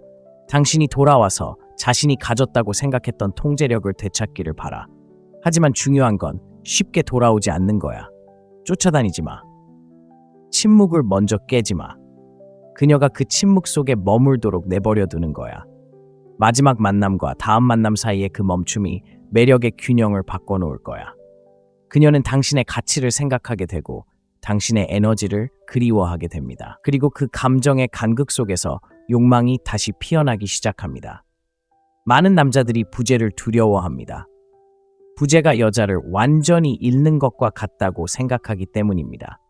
당신이 돌아와서 자신이 가졌다고 생각했던 통제력을 되찾기를 바라. 하지만 중요한 건 쉽게 돌아오지 않는 거야. 쫓아다니지 마. 침묵을 먼저 깨지 마. 그녀가 그 침묵 속에 머물도록 내버려 두는 거야. 마지막 만남과 다음 만남 사이의 그 멈춤이 매력의 균형을 바꿔놓을 거야. 그녀는 당신의 가치를 생각하게 되고 당신의 에너지를 그리워하게 됩니다. 그리고 그 감정의 간극 속에서 욕망이 다시 피어나기 시작합니다. 많은 남자들이 부재를 두려워합니다. 부재가 여자를 완전히 잃는 것과 같다고 생각하기 때문입니다.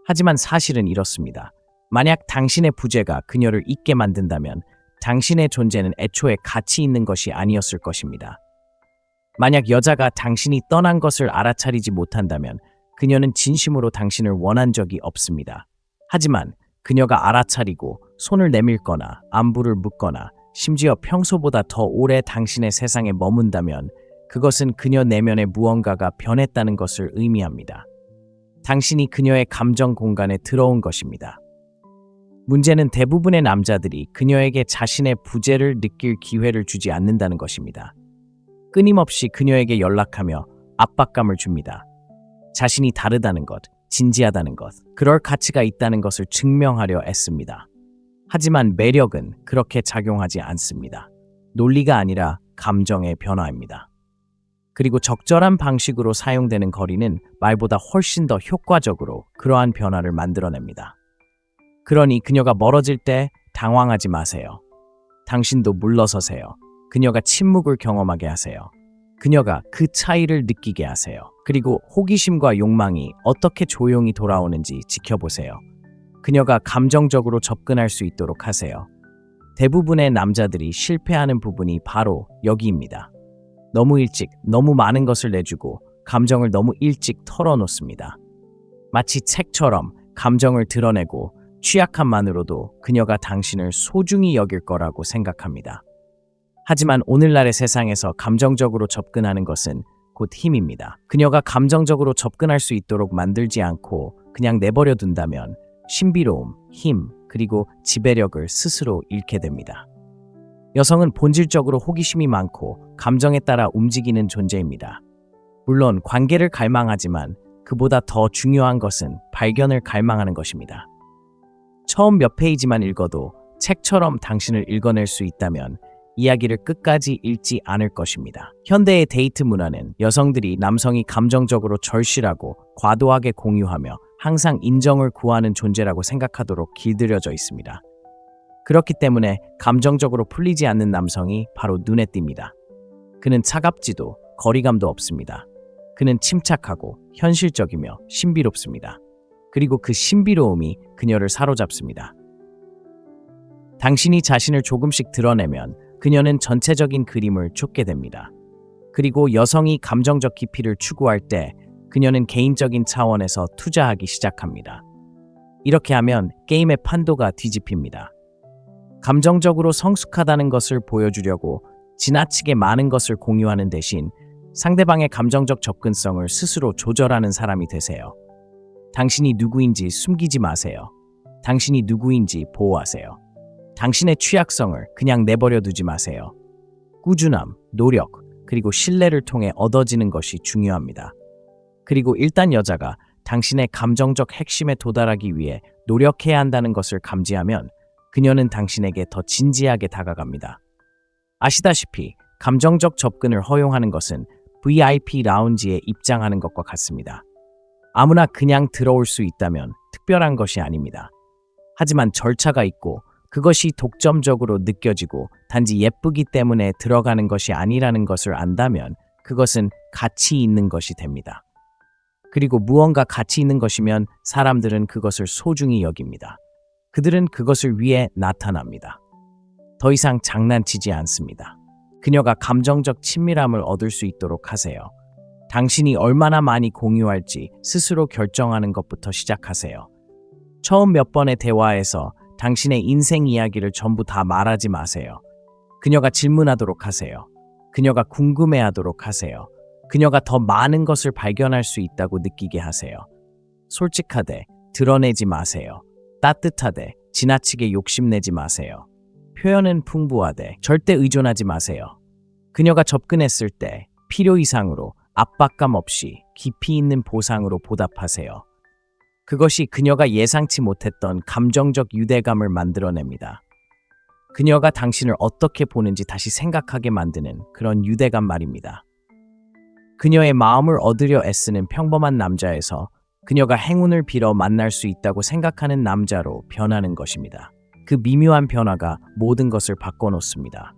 하지만 사실은 이렇습니다. 만약 당신의 부재가 그녀를 잊게 만든다면 당신의 존재는 애초에 가치 있는 것이 아니었을 것입니다. 만약 여자가 당신이 떠난 것을 알아차리지 못한다면 그녀는 진심으로 당신을 원한 적이 없습니다. 하지만 그녀가 알아차리고 손을 내밀거나 안부를 묻거나 심지어 평소보다 더 오래 당신의 세상에 머문다면 그것은 그녀 내면의 무언가가 변했다는 것을 의미합니다. 당신이 그녀의 감정 공간에 들어온 것입니다. 문제는 대부분의 남자들이 그녀에게 자신의 부재를 느낄 기회를 주지 않는다는 것입니다. 끊임없이 그녀에게 연락하며 압박감을 줍니다. 자신이 다르다는 것, 진지하다는 것, 그럴 가치가 있다는 것을 증명하려 애씁니다. 하지만 매력은 그렇게 작용하지 않습니다. 논리가 아니라 감정의 변화입니다. 그리고 적절한 방식으로 사용되는 거리는 말보다 훨씬 더 효과적으로 그러한 변화를 만들어냅니다. 그러니 그녀가 멀어질 때 당황하지 마세요. 당신도 물러서세요. 그녀가 침묵을 경험하게 하세요. 그녀가 그 차이를 느끼게 하세요. 그리고 호기심과 욕망이 어떻게 조용히 돌아오는지 지켜보세요. 그녀가 감정적으로 접근할 수 있도록 하세요. 대부분의 남자들이 실패하는 부분이 바로 여기입니다. 너무 일찍, 너무 많은 것을 내주고 감정을 너무 일찍 털어놓습니다. 마치 책처럼 감정을 드러내고 취약함만으로도 그녀가 당신을 소중히 여길 거라고 생각합니다. 하지만 오늘날의 세상에서 감정적으로 접근하는 것은 곧 힘입니다. 그녀가 감정적으로 접근할 수 있도록 만들지 않고 그냥 내버려 둔다면 신비로움, 힘, 그리고 지배력을 스스로 잃게 됩니다. 여성은 본질적으로 호기심이 많고 감정에 따라 움직이는 존재입니다. 물론 관계를 갈망하지만 그보다 더 중요한 것은 발견을 갈망하는 것입니다. 처음 몇 페이지만 읽어도 책처럼 당신을 읽어낼 수 있다면 이야기를 끝까지 읽지 않을 것입니다. 현대의 데이트 문화는 여성들이 남성이 감정적으로 절실하고 과도하게 공유하며 항상 인정을 구하는 존재라고 생각하도록 길들여져 있습니다. 그렇기 때문에 감정적으로 풀리지 않는 남성이 바로 눈에 띕니다. 그는 차갑지도 거리감도 없습니다. 그는 침착하고 현실적이며 신비롭습니다. 그리고 그 신비로움이 그녀를 사로잡습니다. 당신이 자신을 조금씩 드러내면 그녀는 전체적인 그림을 쫓게 됩니다. 그리고 여성이 감정적 깊이를 추구할 때 그녀는 개인적인 차원에서 투자하기 시작합니다. 이렇게 하면 게임의 판도가 뒤집힙니다. 감정적으로 성숙하다는 것을 보여주려고 지나치게 많은 것을 공유하는 대신 상대방의 감정적 접근성을 스스로 조절하는 사람이 되세요. 당신이 누구인지 숨기지 마세요. 당신이 누구인지 보호하세요. 당신의 취약성을 그냥 내버려 두지 마세요. 꾸준함, 노력, 그리고 신뢰를 통해 얻어지는 것이 중요합니다. 그리고 일단 여자가 당신의 감정적 핵심에 도달하기 위해 노력해야 한다는 것을 감지하면 그녀는 당신에게 더 진지하게 다가갑니다. 아시다시피 감정적 접근을 허용하는 것은 VIP 라운지에 입장하는 것과 같습니다. 아무나 그냥 들어올 수 있다면 특별한 것이 아닙니다. 하지만 절차가 있고 그것이 독점적으로 느껴지고 단지 예쁘기 때문에 들어가는 것이 아니라는 것을 안다면 그것은 가치 있는 것이 됩니다. 그리고 무언가 가치 있는 것이면 사람들은 그것을 소중히 여깁니다. 그들은 그것을 위해 나타납니다. 더 이상 장난치지 않습니다. 그녀가 감정적 친밀함을 얻을 수 있도록 하세요. 당신이 얼마나 많이 공유할지 스스로 결정하는 것부터 시작하세요. 처음 몇 번의 대화에서 당신의 인생 이야기를 전부 다 말하지 마세요. 그녀가 질문하도록 하세요. 그녀가 궁금해하도록 하세요. 그녀가 더 많은 것을 발견할 수 있다고 느끼게 하세요. 솔직하되 드러내지 마세요. 따뜻하되 지나치게 욕심내지 마세요. 표현은 풍부하되 절대 의존하지 마세요. 그녀가 접근했을 때 필요 이상으로 압박감 없이 깊이 있는 보상으로 보답하세요. 그것이 그녀가 예상치 못했던 감정적 유대감을 만들어냅니다. 그녀가 당신을 어떻게 보는지 다시 생각하게 만드는 그런 유대감 말입니다. 그녀의 마음을 얻으려 애쓰는 평범한 남자에서 그녀가 행운을 빌어 만날 수 있다고 생각하는 남자로 변하는 것입니다. 그 미묘한 변화가 모든 것을 바꿔놓습니다.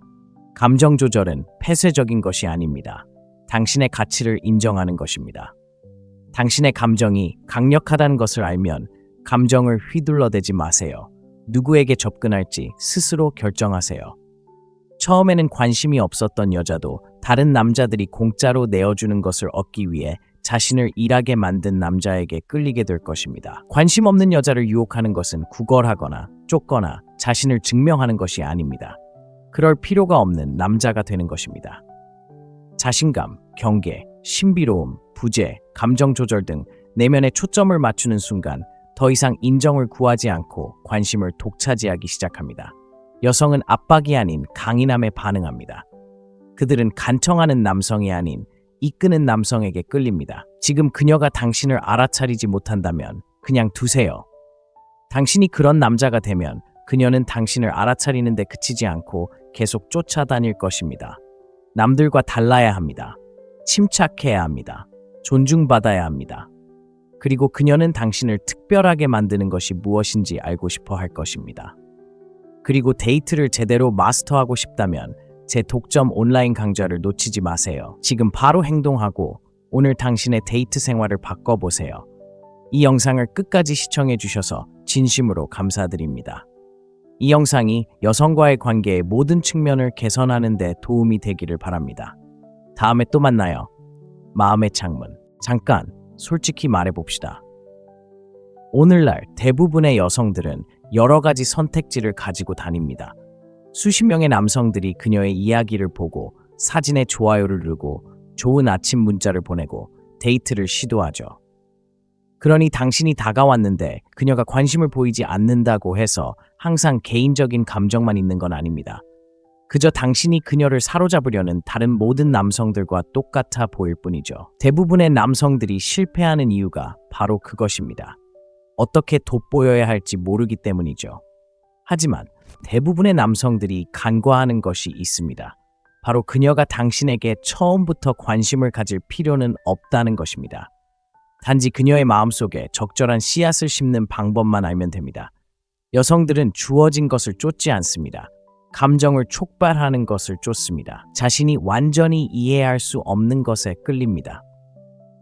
감정 조절은 폐쇄적인 것이 아닙니다. 당신의 가치를 인정하는 것입니다. 당신의 감정이 강력하다는 것을 알면 감정을 휘둘러대지 마세요. 누구에게 접근할지 스스로 결정하세요. 처음에는 관심이 없었던 여자도 다른 남자들이 공짜로 내어주는 것을 얻기 위해 자신을 일하게 만든 남자에게 끌리게 될 것입니다. 관심 없는 여자를 유혹하는 것은 구걸하거나 쫓거나 자신을 증명하는 것이 아닙니다. 그럴 필요가 없는 남자가 되는 것입니다. 자신감, 경계, 신비로움, 부재, 감정 조절 등 내면에 초점을 맞추는 순간 더 이상 인정을 구하지 않고 관심을 독차지하기 시작합니다. 여성은 압박이 아닌 강인함에 반응합니다. 그들은 간청하는 남성이 아닌 이끄는 남성에게 끌립니다. 지금 그녀가 당신을 알아차리지 못한다면 그냥 두세요. 당신이 그런 남자가 되면 그녀는 당신을 알아차리는 데 그치지 않고 계속 쫓아다닐 것입니다. 남들과 달라야 합니다. 침착해야 합니다. 존중받아야 합니다. 그리고 그녀는 당신을 특별하게 만드는 것이 무엇인지 알고 싶어 할 것입니다. 그리고 데이트를 제대로 마스터하고 싶다면 제 독점 온라인 강좌를 놓치지 마세요. 지금 바로 행동하고 오늘 당신의 데이트 생활을 바꿔보세요. 이 영상을 끝까지 시청해 주셔서 진심으로 감사드립니다. 이 영상이 여성과의 관계의 모든 측면을 개선하는 데 도움이 되기를 바랍니다. 다음에 또 만나요. 마음의 창문. 잠깐 솔직히 말해봅시다. 오늘날 대부분의 여성들은 여러 가지 선택지를 가지고 다닙니다. 수십 명의 남성들이 그녀의 이야기를 보고 사진에 좋아요를 누르고 좋은 아침 문자를 보내고 데이트를 시도하죠. 그러니 당신이 다가왔는데 그녀가 관심을 보이지 않는다고 해서 항상 개인적인 감정만 있는 건 아닙니다. 그저 당신이 그녀를 사로잡으려는 다른 모든 남성들과 똑같아 보일 뿐이죠. 대부분의 남성들이 실패하는 이유가 바로 그것입니다. 어떻게 돋보여야 할지 모르기 때문이죠. 하지만 대부분의 남성들이 간과하는 것이 있습니다. 바로 그녀가 당신에게 처음부터 관심을 가질 필요는 없다는 것입니다. 단지 그녀의 마음속에 적절한 씨앗을 심는 방법만 알면 됩니다. 여성들은 주어진 것을 쫓지 않습니다. 감정을 촉발하는 것을 쫓습니다. 자신이 완전히 이해할 수 없는 것에 끌립니다.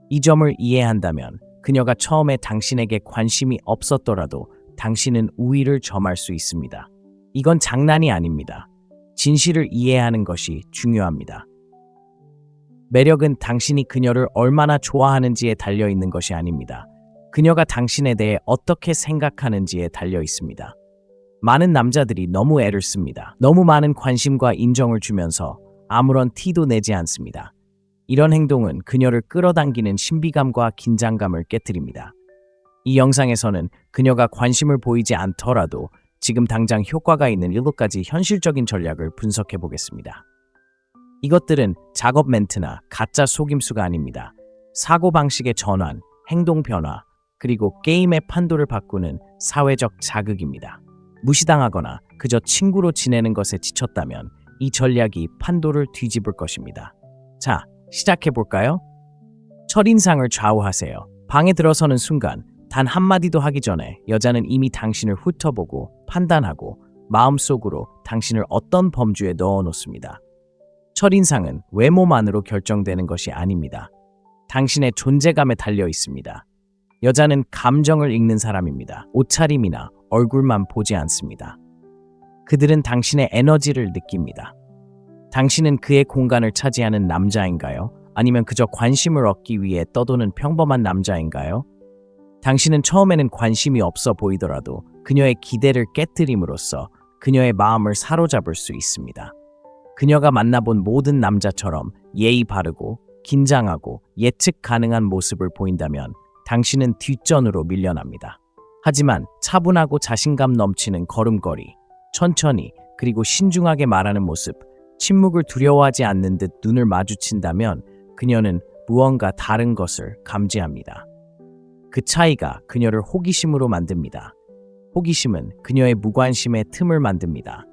이 점을 이해한다면 그녀가 처음에 당신에게 관심이 없었더라도 당신은 우위를 점할 수 있습니다. 이건 장난이 아닙니다. 진실을 이해하는 것이 중요합니다. 매력은 당신이 그녀를 얼마나 좋아하는지에 달려 있는 것이 아닙니다. 그녀가 당신에 대해 어떻게 생각하는지에 달려 있습니다. 많은 남자들이 너무 애를 씁니다. 너무 많은 관심과 인정을 주면서 아무런 티도 내지 않습니다. 이런 행동은 그녀를 끌어당기는 신비감과 긴장감을 깨뜨립니다. 이 영상에서는 그녀가 관심을 보이지 않더라도 지금 당장 효과가 있는 7가지 현실적인 전략을 분석해 보겠습니다. 이것들은 작업 멘트나 가짜 속임수가 아닙니다. 사고방식의 전환, 행동 변화, 그리고 게임의 판도를 바꾸는 사회적 자극입니다. 무시당하거나 그저 친구로 지내는 것에 지쳤다면 이 전략이 판도를 뒤집을 것입니다. 자, 시작해볼까요? 첫인상을 좌우하세요. 방에 들어서는 순간 단 한마디도 하기 전에 여자는 이미 당신을 훑어보고 판단하고 마음속으로 당신을 어떤 범주에 넣어놓습니다. 첫인상은 외모만으로 결정되는 것이 아닙니다. 당신의 존재감에 달려 있습니다. 여자는 감정을 읽는 사람입니다. 옷차림이나 얼굴만 보지 않습니다. 그들은 당신의 에너지를 느낍니다. 당신은 그의 공간을 차지하는 남자인가요? 아니면 그저 관심을 얻기 위해 떠도는 평범한 남자인가요? 당신은 처음에는 관심이 없어 보이더라도 그녀의 기대를 깨뜨림으로써 그녀의 마음을 사로잡을 수 있습니다. 그녀가 만나본 모든 남자처럼 예의 바르고 긴장하고 예측 가능한 모습을 보인다면 당신은 뒷전으로 밀려납니다. 하지만 차분하고 자신감 넘치는 걸음걸이, 천천히 그리고 신중하게 말하는 모습, 침묵을 두려워하지 않는 듯 눈을 마주친다면 그녀는 무언가 다른 것을 감지합니다. 그 차이가 그녀를 호기심으로 만듭니다. 호기심은 그녀의 무관심에 틈을 만듭니다.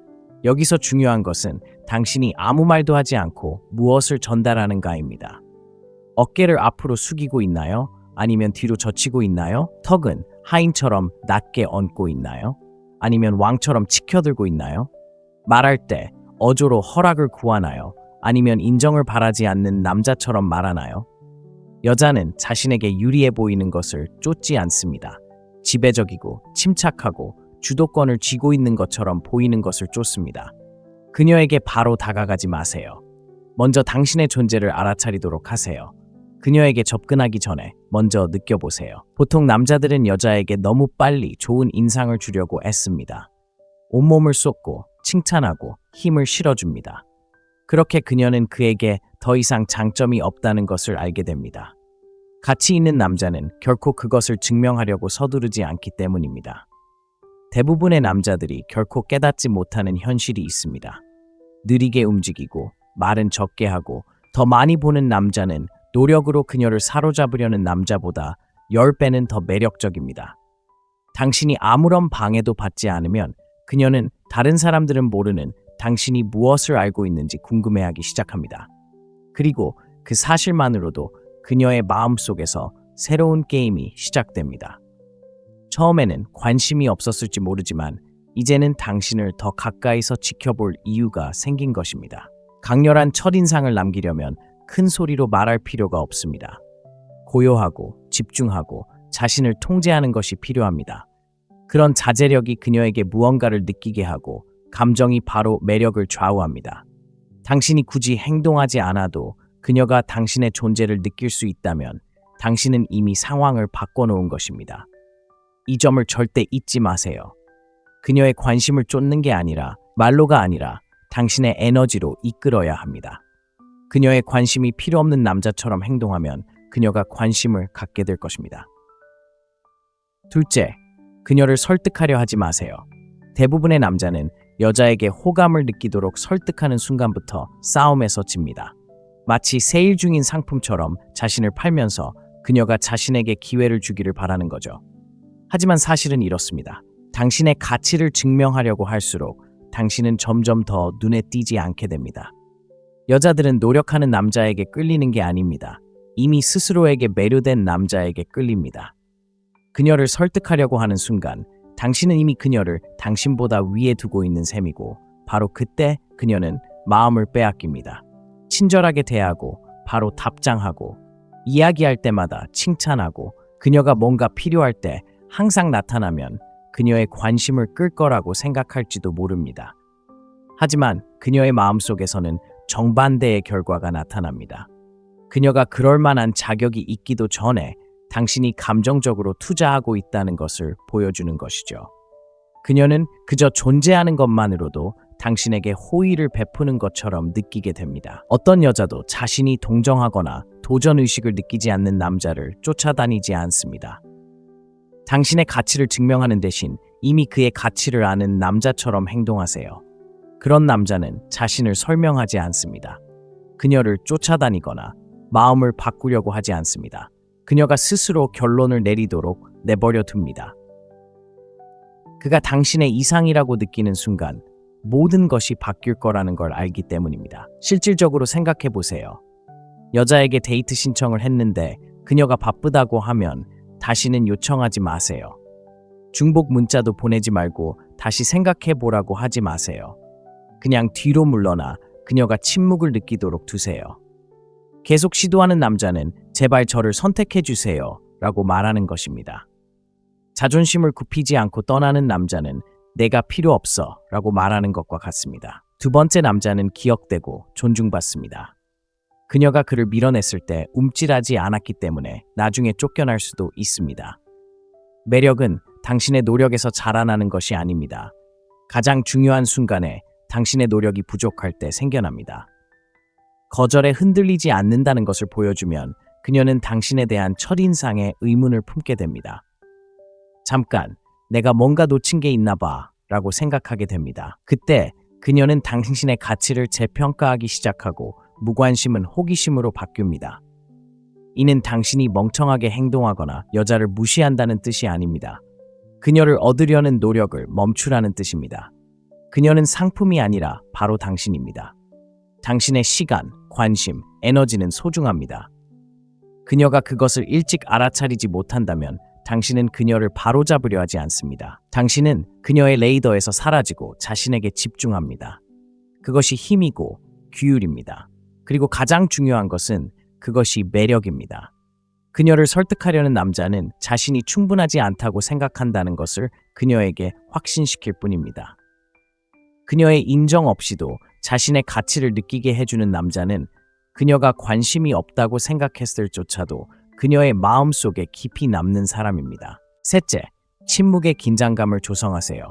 여기서 중요한 것은 당신이 아무 말도 하지 않고 무엇을 전달하는가입니다. 어깨를 앞으로 숙이고 있나요? 아니면 뒤로 젖히고 있나요? 턱은 하인처럼 낮게 얹고 있나요? 아니면 왕처럼 치켜들고 있나요? 말할 때 어조로 허락을 구하나요? 아니면 인정을 바라지 않는 남자처럼 말하나요? 여자는 자신에게 유리해 보이는 것을 쫓지 않습니다. 지배적이고 침착하고 주도권을 쥐고 있는 것처럼 보이는 것을 쫓습니다. 그녀에게 바로 다가가지 마세요. 먼저 당신의 존재를 알아차리도록 하세요. 그녀에게 접근하기 전에 먼저 느껴보세요. 보통 남자들은 여자에게 너무 빨리 좋은 인상을 주려고 애씁니다. 온몸을 쏟고 칭찬하고 힘을 실어줍니다. 그렇게 그녀는 그에게 더 이상 장점이 없다는 것을 알게 됩니다. 가치 있는 남자는 결코 그것을 증명하려고 서두르지 않기 때문입니다. 대부분의 남자들이 결코 깨닫지 못하는 현실이 있습니다. 느리게 움직이고 말은 적게 하고 더 많이 보는 남자는 노력으로 그녀를 사로잡으려는 남자보다 10배는 더 매력적입니다. 당신이 아무런 방해도 받지 않으면 그녀는 다른 사람들은 모르는 당신이 무엇을 알고 있는지 궁금해하기 시작합니다. 그리고 그 사실만으로도 그녀의 마음속에서 새로운 게임이 시작됩니다. 처음에는 관심이 없었을지 모르지만 이제는 당신을 더 가까이서 지켜볼 이유가 생긴 것입니다. 강렬한 첫인상을 남기려면 큰 소리로 말할 필요가 없습니다. 고요하고 집중하고 자신을 통제하는 것이 필요합니다. 그런 자제력이 그녀에게 무언가를 느끼게 하고 감정이 바로 매력을 좌우합니다. 당신이 굳이 행동하지 않아도 그녀가 당신의 존재를 느낄 수 있다면 당신은 이미 상황을 바꿔놓은 것입니다. 이 점을 절대 잊지 마세요. 그녀의 관심을 쫓는 게 아니라 말로가 아니라 당신의 에너지로 이끌어야 합니다. 그녀의 관심이 필요 없는 남자처럼 행동하면 그녀가 관심을 갖게 될 것입니다. 둘째, 그녀를 설득하려 하지 마세요. 대부분의 남자는 여자에게 호감을 느끼도록 설득하는 순간부터 싸움에서 집니다. 마치 세일 중인 상품처럼 자신을 팔면서 그녀가 자신에게 기회를 주기를 바라는 거죠. 하지만 사실은 이렇습니다. 당신의 가치를 증명하려고 할수록 당신은 점점 더 눈에 띄지 않게 됩니다. 여자들은 노력하는 남자에게 끌리는 게 아닙니다. 이미 스스로에게 매료된 남자에게 끌립니다. 그녀를 설득하려고 하는 순간 당신은 이미 그녀를 당신보다 위에 두고 있는 셈이고 바로 그때 그녀는 마음을 빼앗깁니다. 친절하게 대하고 바로 답장하고 이야기할 때마다 칭찬하고 그녀가 뭔가 필요할 때 항상 나타나면 그녀의 관심을 끌 거라고 생각할지도 모릅니다. 하지만 그녀의 마음속에서는 정반대의 결과가 나타납니다. 그녀가 그럴 만한 자격이 있기도 전에 당신이 감정적으로 투자하고 있다는 것을 보여주는 것이죠. 그녀는 그저 존재하는 것만으로도 당신에게 호의를 베푸는 것처럼 느끼게 됩니다. 어떤 여자도 자신이 동정하거나 도전의식을 느끼지 않는 남자를 쫓아다니지 않습니다. 당신의 가치를 증명하는 대신 이미 그의 가치를 아는 남자처럼 행동하세요. 그런 남자는 자신을 설명하지 않습니다. 그녀를 쫓아다니거나 마음을 바꾸려고 하지 않습니다. 그녀가 스스로 결론을 내리도록 내버려 둡니다. 그가 당신의 이상이라고 느끼는 순간 모든 것이 바뀔 거라는 걸 알기 때문입니다. 실질적으로 생각해 보세요. 여자에게 데이트 신청을 했는데 그녀가 바쁘다고 하면 다시는 요청하지 마세요. 중복 문자도 보내지 말고 다시 생각해 보라고 하지 마세요. 그냥 뒤로 물러나 그녀가 침묵을 느끼도록 두세요. 계속 시도하는 남자는 제발 저를 선택해 주세요 라고 말하는 것입니다. 자존심을 굽히지 않고 떠나는 남자는 내가 필요 없어 라고 말하는 것과 같습니다. 두 번째 남자는 기억되고 존중받습니다. 그녀가 그를 밀어냈을 때 움찔하지 않았기 때문에 나중에 쫓겨날 수도 있습니다. 매력은 당신의 노력에서 자라나는 것이 아닙니다. 가장 중요한 순간에 당신의 노력이 부족할 때 생겨납니다. 거절에 흔들리지 않는다는 것을 보여주면 그녀는 당신에 대한 첫인상에 의문을 품게 됩니다. 잠깐, 내가 뭔가 놓친 게 있나 봐 라고 생각하게 됩니다. 그때 그녀는 당신의 가치를 재평가하기 시작하고 무관심은 호기심으로 바뀝니다. 이는 당신이 멍청하게 행동하거나 여자를 무시한다는 뜻이 아닙니다. 그녀를 얻으려는 노력을 멈추라는 뜻입니다. 그녀는 상품이 아니라 바로 당신입니다. 당신의 시간, 관심, 에너지는 소중합니다. 그녀가 그것을 일찍 알아차리지 못한다면 당신은 그녀를 바로잡으려 하지 않습니다. 당신은 그녀의 레이더에서 사라지고 자신에게 집중합니다. 그것이 힘이고 규율입니다. 그리고 가장 중요한 것은 그것이 매력입니다. 그녀를 설득하려는 남자는 자신이 충분하지 않다고 생각한다는 것을 그녀에게 확신시킬 뿐입니다. 그녀의 인정 없이도 자신의 가치를 느끼게 해주는 남자는 그녀가 관심이 없다고 생각했을 조차도 그녀의 마음속에 깊이 남는 사람입니다. 셋째, 침묵의 긴장감을 조성하세요.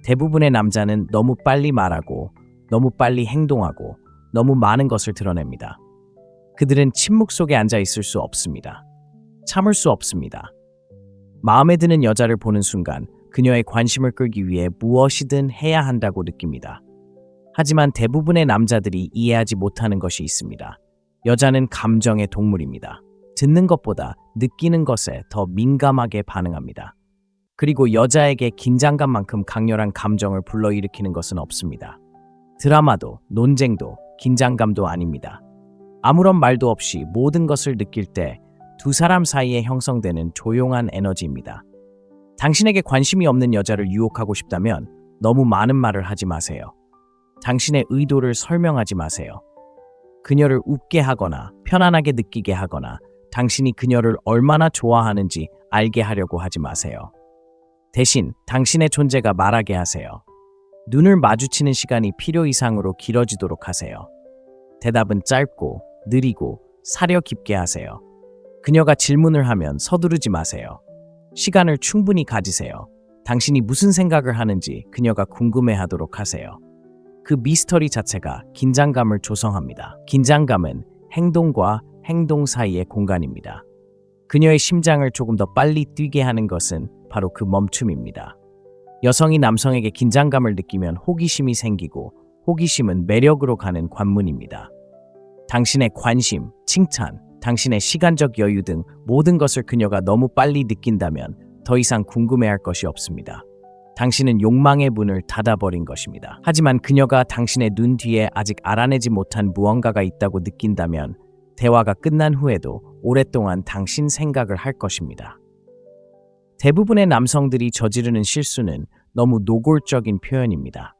대부분의 남자는 너무 빨리 말하고 너무 빨리 행동하고 너무 많은 것을 드러냅니다. 그들은 침묵 속에 앉아 있을 수 없습니다. 참을 수 없습니다. 마음에 드는 여자를 보는 순간 그녀의 관심을 끌기 위해 무엇이든 해야 한다고 느낍니다. 하지만 대부분의 남자들이 이해하지 못하는 것이 있습니다. 여자는 감정의 동물입니다. 듣는 것보다 느끼는 것에 더 민감하게 반응합니다. 그리고 여자에게 긴장감만큼 강렬한 감정을 불러일으키는 것은 없습니다. 드라마도, 논쟁도, 긴장감도 아닙니다. 아무런 말도 없이 모든 것을 느낄 때 두 사람 사이에 형성되는 조용한 에너지입니다. 당신에게 관심이 없는 여자를 유혹하고 싶다면 너무 많은 말을 하지 마세요. 당신의 의도를 설명하지 마세요. 그녀를 웃게 하거나 편안하게 느끼게 하거나 당신이 그녀를 얼마나 좋아하는지 알게 하려고 하지 마세요. 대신 당신의 존재가 말하게 하세요. 눈을 마주치는 시간이 필요 이상으로 길어지도록 하세요. 대답은 짧고 느리고 사려 깊게 하세요. 그녀가 질문을 하면 서두르지 마세요. 시간을 충분히 가지세요. 당신이 무슨 생각을 하는지 그녀가 궁금해하도록 하세요. 그 미스터리 자체가 긴장감을 조성합니다. 긴장감은 행동과 행동 사이의 공간입니다. 그녀의 심장을 조금 더 빨리 뛰게 하는 것은 바로 그 멈춤입니다. 여성이 남성에게 긴장감을 느끼면 호기심이 생기고 호기심은 매력으로 가는 관문입니다. 당신의 관심, 칭찬, 당신의 시간적 여유 등 모든 것을 그녀가 너무 빨리 느낀다면 더 이상 궁금해할 것이 없습니다. 당신은 욕망의 문을 닫아버린 것입니다. 하지만 그녀가 당신의 눈 뒤에 아직 알아내지 못한 무언가가 있다고 느낀다면 대화가 끝난 후에도 오랫동안 당신 생각을 할 것입니다. 대부분의 남성들이 저지르는 실수는 너무 노골적인 표현입니다.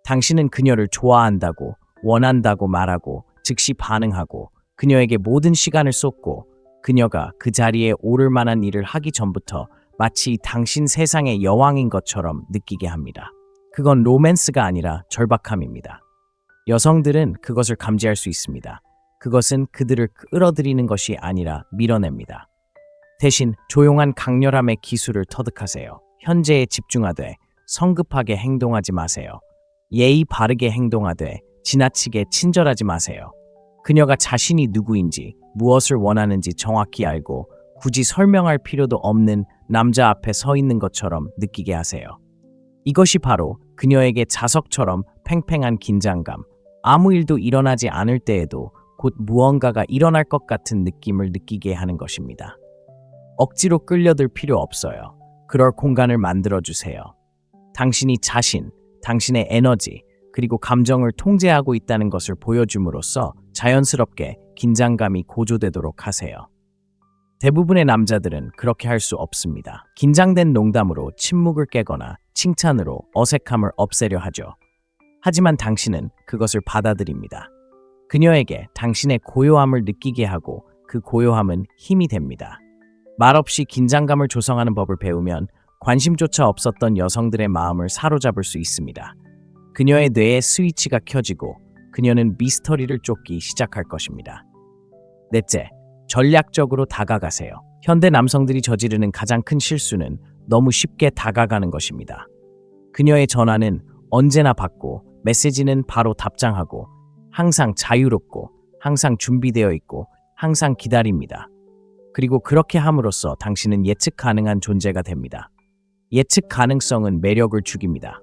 당신은 그녀를 좋아한다고, 원한다고 말하고 즉시 반응하고 그녀에게 모든 시간을 쏟고 그녀가 그 자리에 오를 만한 일을 하기 전부터 마치 당신 세상의 여왕인 것처럼 느끼게 합니다. 그건 로맨스가 아니라 절박함입니다. 여성들은 그것을 감지할 수 있습니다. 그것은 그들을 끌어들이는 것이 아니라 밀어냅니다. 대신 조용한 강렬함의 기술을 터득하세요. 현재에 집중하되 성급하게 행동하지 마세요. 예의 바르게 행동하되 지나치게 친절하지 마세요. 그녀가 자신이 누구인지 무엇을 원하는지 정확히 알고 굳이 설명할 필요도 없는 남자 앞에 서 있는 것처럼 느끼게 하세요. 이것이 바로 그녀에게 자석처럼 팽팽한 긴장감, 아무 일도 일어나지 않을 때에도 곧 무언가가 일어날 것 같은 느낌을 느끼게 하는 것입니다. 억지로 끌려들 필요 없어요. 그럴 공간을 만들어주세요. 당신이 자신, 당신의 에너지, 그리고 감정을 통제하고 있다는 것을 보여줌으로써 자연스럽게 긴장감이 고조되도록 하세요. 대부분의 남자들은 그렇게 할 수 없습니다. 긴장된 농담으로 침묵을 깨거나 칭찬으로 어색함을 없애려 하죠. 하지만 당신은 그것을 받아들입니다. 그녀에게 당신의 고요함을 느끼게 하고 그 고요함은 힘이 됩니다. 말없이 긴장감을 조성하는 법을 배우면 관심조차 없었던 여성들의 마음을 사로잡을 수 있습니다. 그녀의 뇌에 스위치가 켜지고 그녀는 미스터리를 쫓기 시작할 것입니다. 넷째, 전략적으로 다가가세요. 현대 남성들이 저지르는 가장 큰 실수는 너무 쉽게 다가가는 것입니다. 그녀의 전화는 언제나 받고 메시지는 바로 답장하고 항상 자유롭고 항상 준비되어 있고 항상 기다립니다. 그리고 그렇게 함으로써 당신은 예측 가능한 존재가 됩니다. 예측 가능성은 매력을 죽입니다.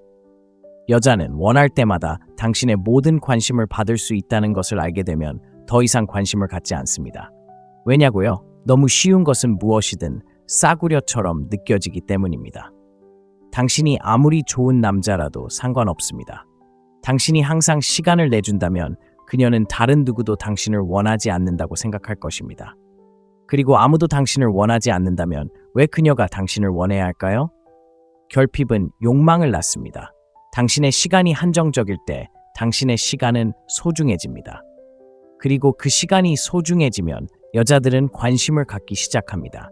여자는 원할 때마다 당신의 모든 관심을 받을 수 있다는 것을 알게 되면 더 이상 관심을 갖지 않습니다. 왜냐고요? 너무 쉬운 것은 무엇이든 싸구려처럼 느껴지기 때문입니다. 당신이 아무리 좋은 남자라도 상관없습니다. 당신이 항상 시간을 내준다면 그녀는 다른 누구도 당신을 원하지 않는다고 생각할 것입니다. 그리고 아무도 당신을 원하지 않는다면 왜 그녀가 당신을 원해야 할까요? 결핍은 욕망을 낳습니다. 당신의 시간이 한정적일 때 당신의 시간은 소중해집니다. 그리고 그 시간이 소중해지면 여자들은 관심을 갖기 시작합니다.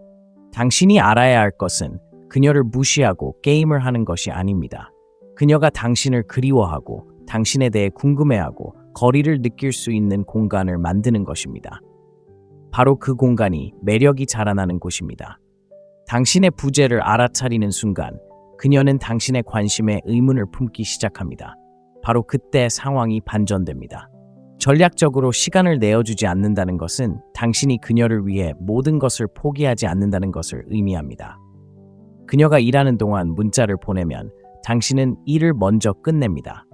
당신이 알아야 할 것은 그녀를 무시하고 게임을 하는 것이 아닙니다. 그녀가 당신을 그리워하고 당신에 대해 궁금해하고 거리를 느낄 수 있는 공간을 만드는 것입니다. 바로 그 공간이 매력이 자라나는 곳입니다. 당신의 부재를 알아차리는 순간 그녀는 당신의 관심에 의문을 품기 시작합니다. 바로 그때 상황이 반전됩니다. 전략적으로 시간을 내어주지 않는다는 것은 당신이 그녀를 위해 모든 것을 포기하지 않는다는 것을 의미합니다. 그녀가 일하는 동안 문자를 보내면 당신은 일을 먼저 끝냅니다.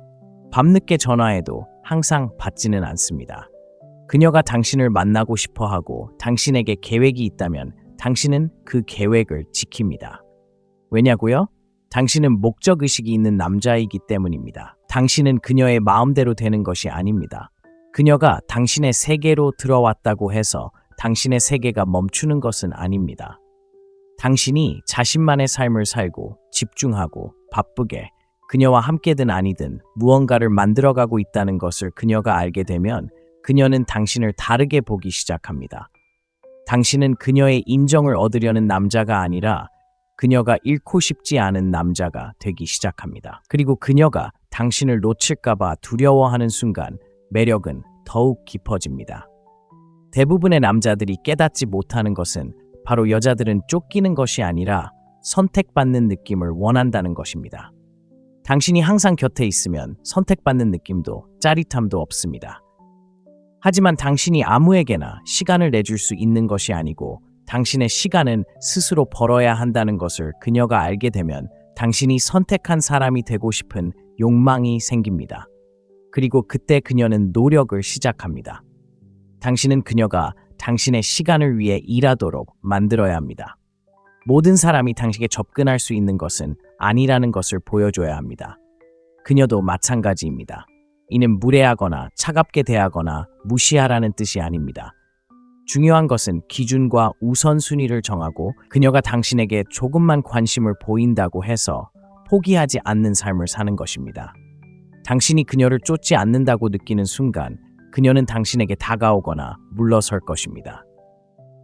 밤늦게 전화해도 항상 받지는 않습니다. 그녀가 당신을 만나고 싶어 하고 당신에게 계획이 있다면 당신은 그 계획을 지킵니다. 왜냐고요? 당신은 목적의식이 있는 남자이기 때문입니다. 당신은 그녀의 마음대로 되는 것이 아닙니다. 그녀가 당신의 세계로 들어왔다고 해서 당신의 세계가 멈추는 것은 아닙니다. 당신이 자신만의 삶을 살고 집중하고 바쁘게 그녀와 함께든 아니든 무언가를 만들어가고 있다는 것을 그녀가 알게 되면 그녀는 당신을 다르게 보기 시작합니다. 당신은 그녀의 인정을 얻으려는 남자가 아니라 그녀가 잃고 싶지 않은 남자가 되기 시작합니다. 그리고 그녀가 당신을 놓칠까봐 두려워하는 순간 매력은 더욱 깊어집니다. 대부분의 남자들이 깨닫지 못하는 것은 바로 여자들은 쫓기는 것이 아니라 선택받는 느낌을 원한다는 것입니다. 당신이 항상 곁에 있으면 선택받는 느낌도 짜릿함도 없습니다. 하지만 당신이 아무에게나 시간을 내줄 수 있는 것이 아니고 당신의 시간은 스스로 벌어야 한다는 것을 그녀가 알게 되면 당신이 선택한 사람이 되고 싶은 욕망이 생깁니다. 그리고 그때 그녀는 노력을 시작합니다. 당신은 그녀가 당신의 시간을 위해 일하도록 만들어야 합니다. 모든 사람이 당신에게 접근할 수 있는 것은 아니라는 것을 보여줘야 합니다. 그녀도 마찬가지입니다. 이는 무례하거나 차갑게 대하거나 무시하라는 뜻이 아닙니다. 중요한 것은 기준과 우선순위를 정하고 그녀가 당신에게 조금만 관심을 보인다고 해서 포기하지 않는 삶을 사는 것입니다. 당신이 그녀를 쫓지 않는다고 느끼는 순간 그녀는 당신에게 다가오거나 물러설 것입니다.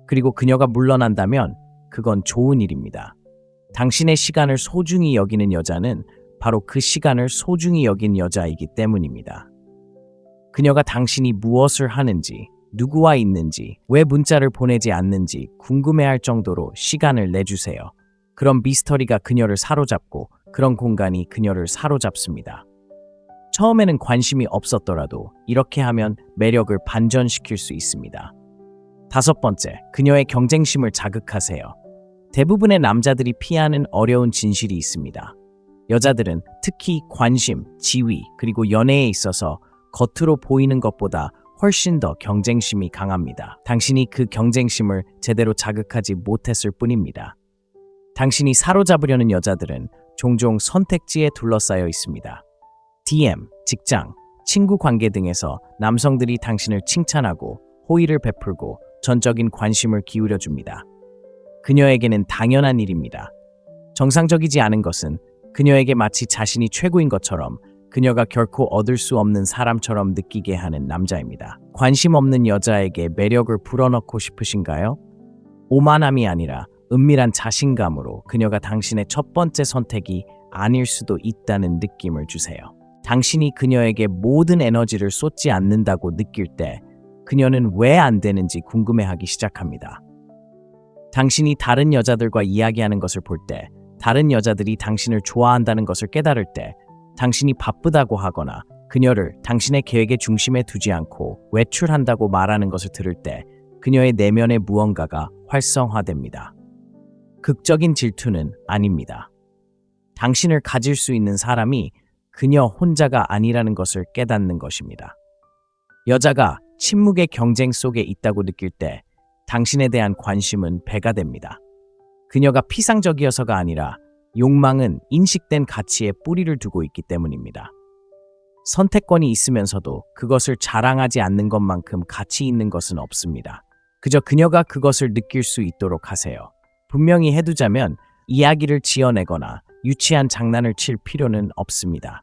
그리고 그녀가 물러난다면 그건 좋은 일입니다. 당신의 시간을 소중히 여기는 여자는 바로 그 시간을 소중히 여긴 여자이기 때문입니다. 그녀가 당신이 무엇을 하는지, 누구와 있는지, 왜 문자를 보내지 않는지 궁금해할 정도로 시간을 내주세요. 그런 미스터리가 그녀를 사로잡고 그런 공간이 그녀를 사로잡습니다. 처음에는 관심이 없었더라도 이렇게 하면 매력을 반전시킬 수 있습니다. 다섯 번째, 그녀의 경쟁심을 자극하세요. 대부분의 남자들이 피하는 어려운 진실이 있습니다. 여자들은 특히 관심, 지위, 그리고 연애에 있어서 겉으로 보이는 것보다 훨씬 더 경쟁심이 강합니다. 당신이 그 경쟁심을 제대로 자극하지 못했을 뿐입니다. 당신이 사로잡으려는 여자들은 종종 선택지에 둘러싸여 있습니다. DM, 직장, 친구 관계 등에서 남성들이 당신을 칭찬하고 호의를 베풀고 전적인 관심을 기울여 줍니다. 그녀에게는 당연한 일입니다. 정상적이지 않은 것은 그녀에게 마치 자신이 최고인 것처럼 그녀가 결코 얻을 수 없는 사람처럼 느끼게 하는 남자입니다. 관심 없는 여자에게 매력을 불어넣고 싶으신가요? 오만함이 아니라 은밀한 자신감으로 그녀가 당신의 첫 번째 선택이 아닐 수도 있다는 느낌을 주세요. 당신이 그녀에게 모든 에너지를 쏟지 않는다고 느낄 때 그녀는 왜 안 되는지 궁금해하기 시작합니다. 당신이 다른 여자들과 이야기하는 것을 볼 때, 다른 여자들이 당신을 좋아한다는 것을 깨달을 때, 당신이 바쁘다고 하거나 그녀를 당신의 계획의 중심에 두지 않고 외출한다고 말하는 것을 들을 때 그녀의 내면의 무언가가 활성화됩니다. 극적인 질투는 아닙니다. 당신을 가질 수 있는 사람이 그녀 혼자가 아니라는 것을 깨닫는 것입니다. 여자가 침묵의 경쟁 속에 있다고 느낄 때 당신에 대한 관심은 배가 됩니다. 그녀가 피상적이어서가 아니라 욕망은 인식된 가치에 뿌리를 두고 있기 때문입니다. 선택권이 있으면서도 그것을 자랑하지 않는 것만큼 가치 있는 것은 없습니다. 그저 그녀가 그것을 느낄 수 있도록 하세요. 분명히 해두자면 이야기를 지어내거나 유치한 장난을 칠 필요는 없습니다.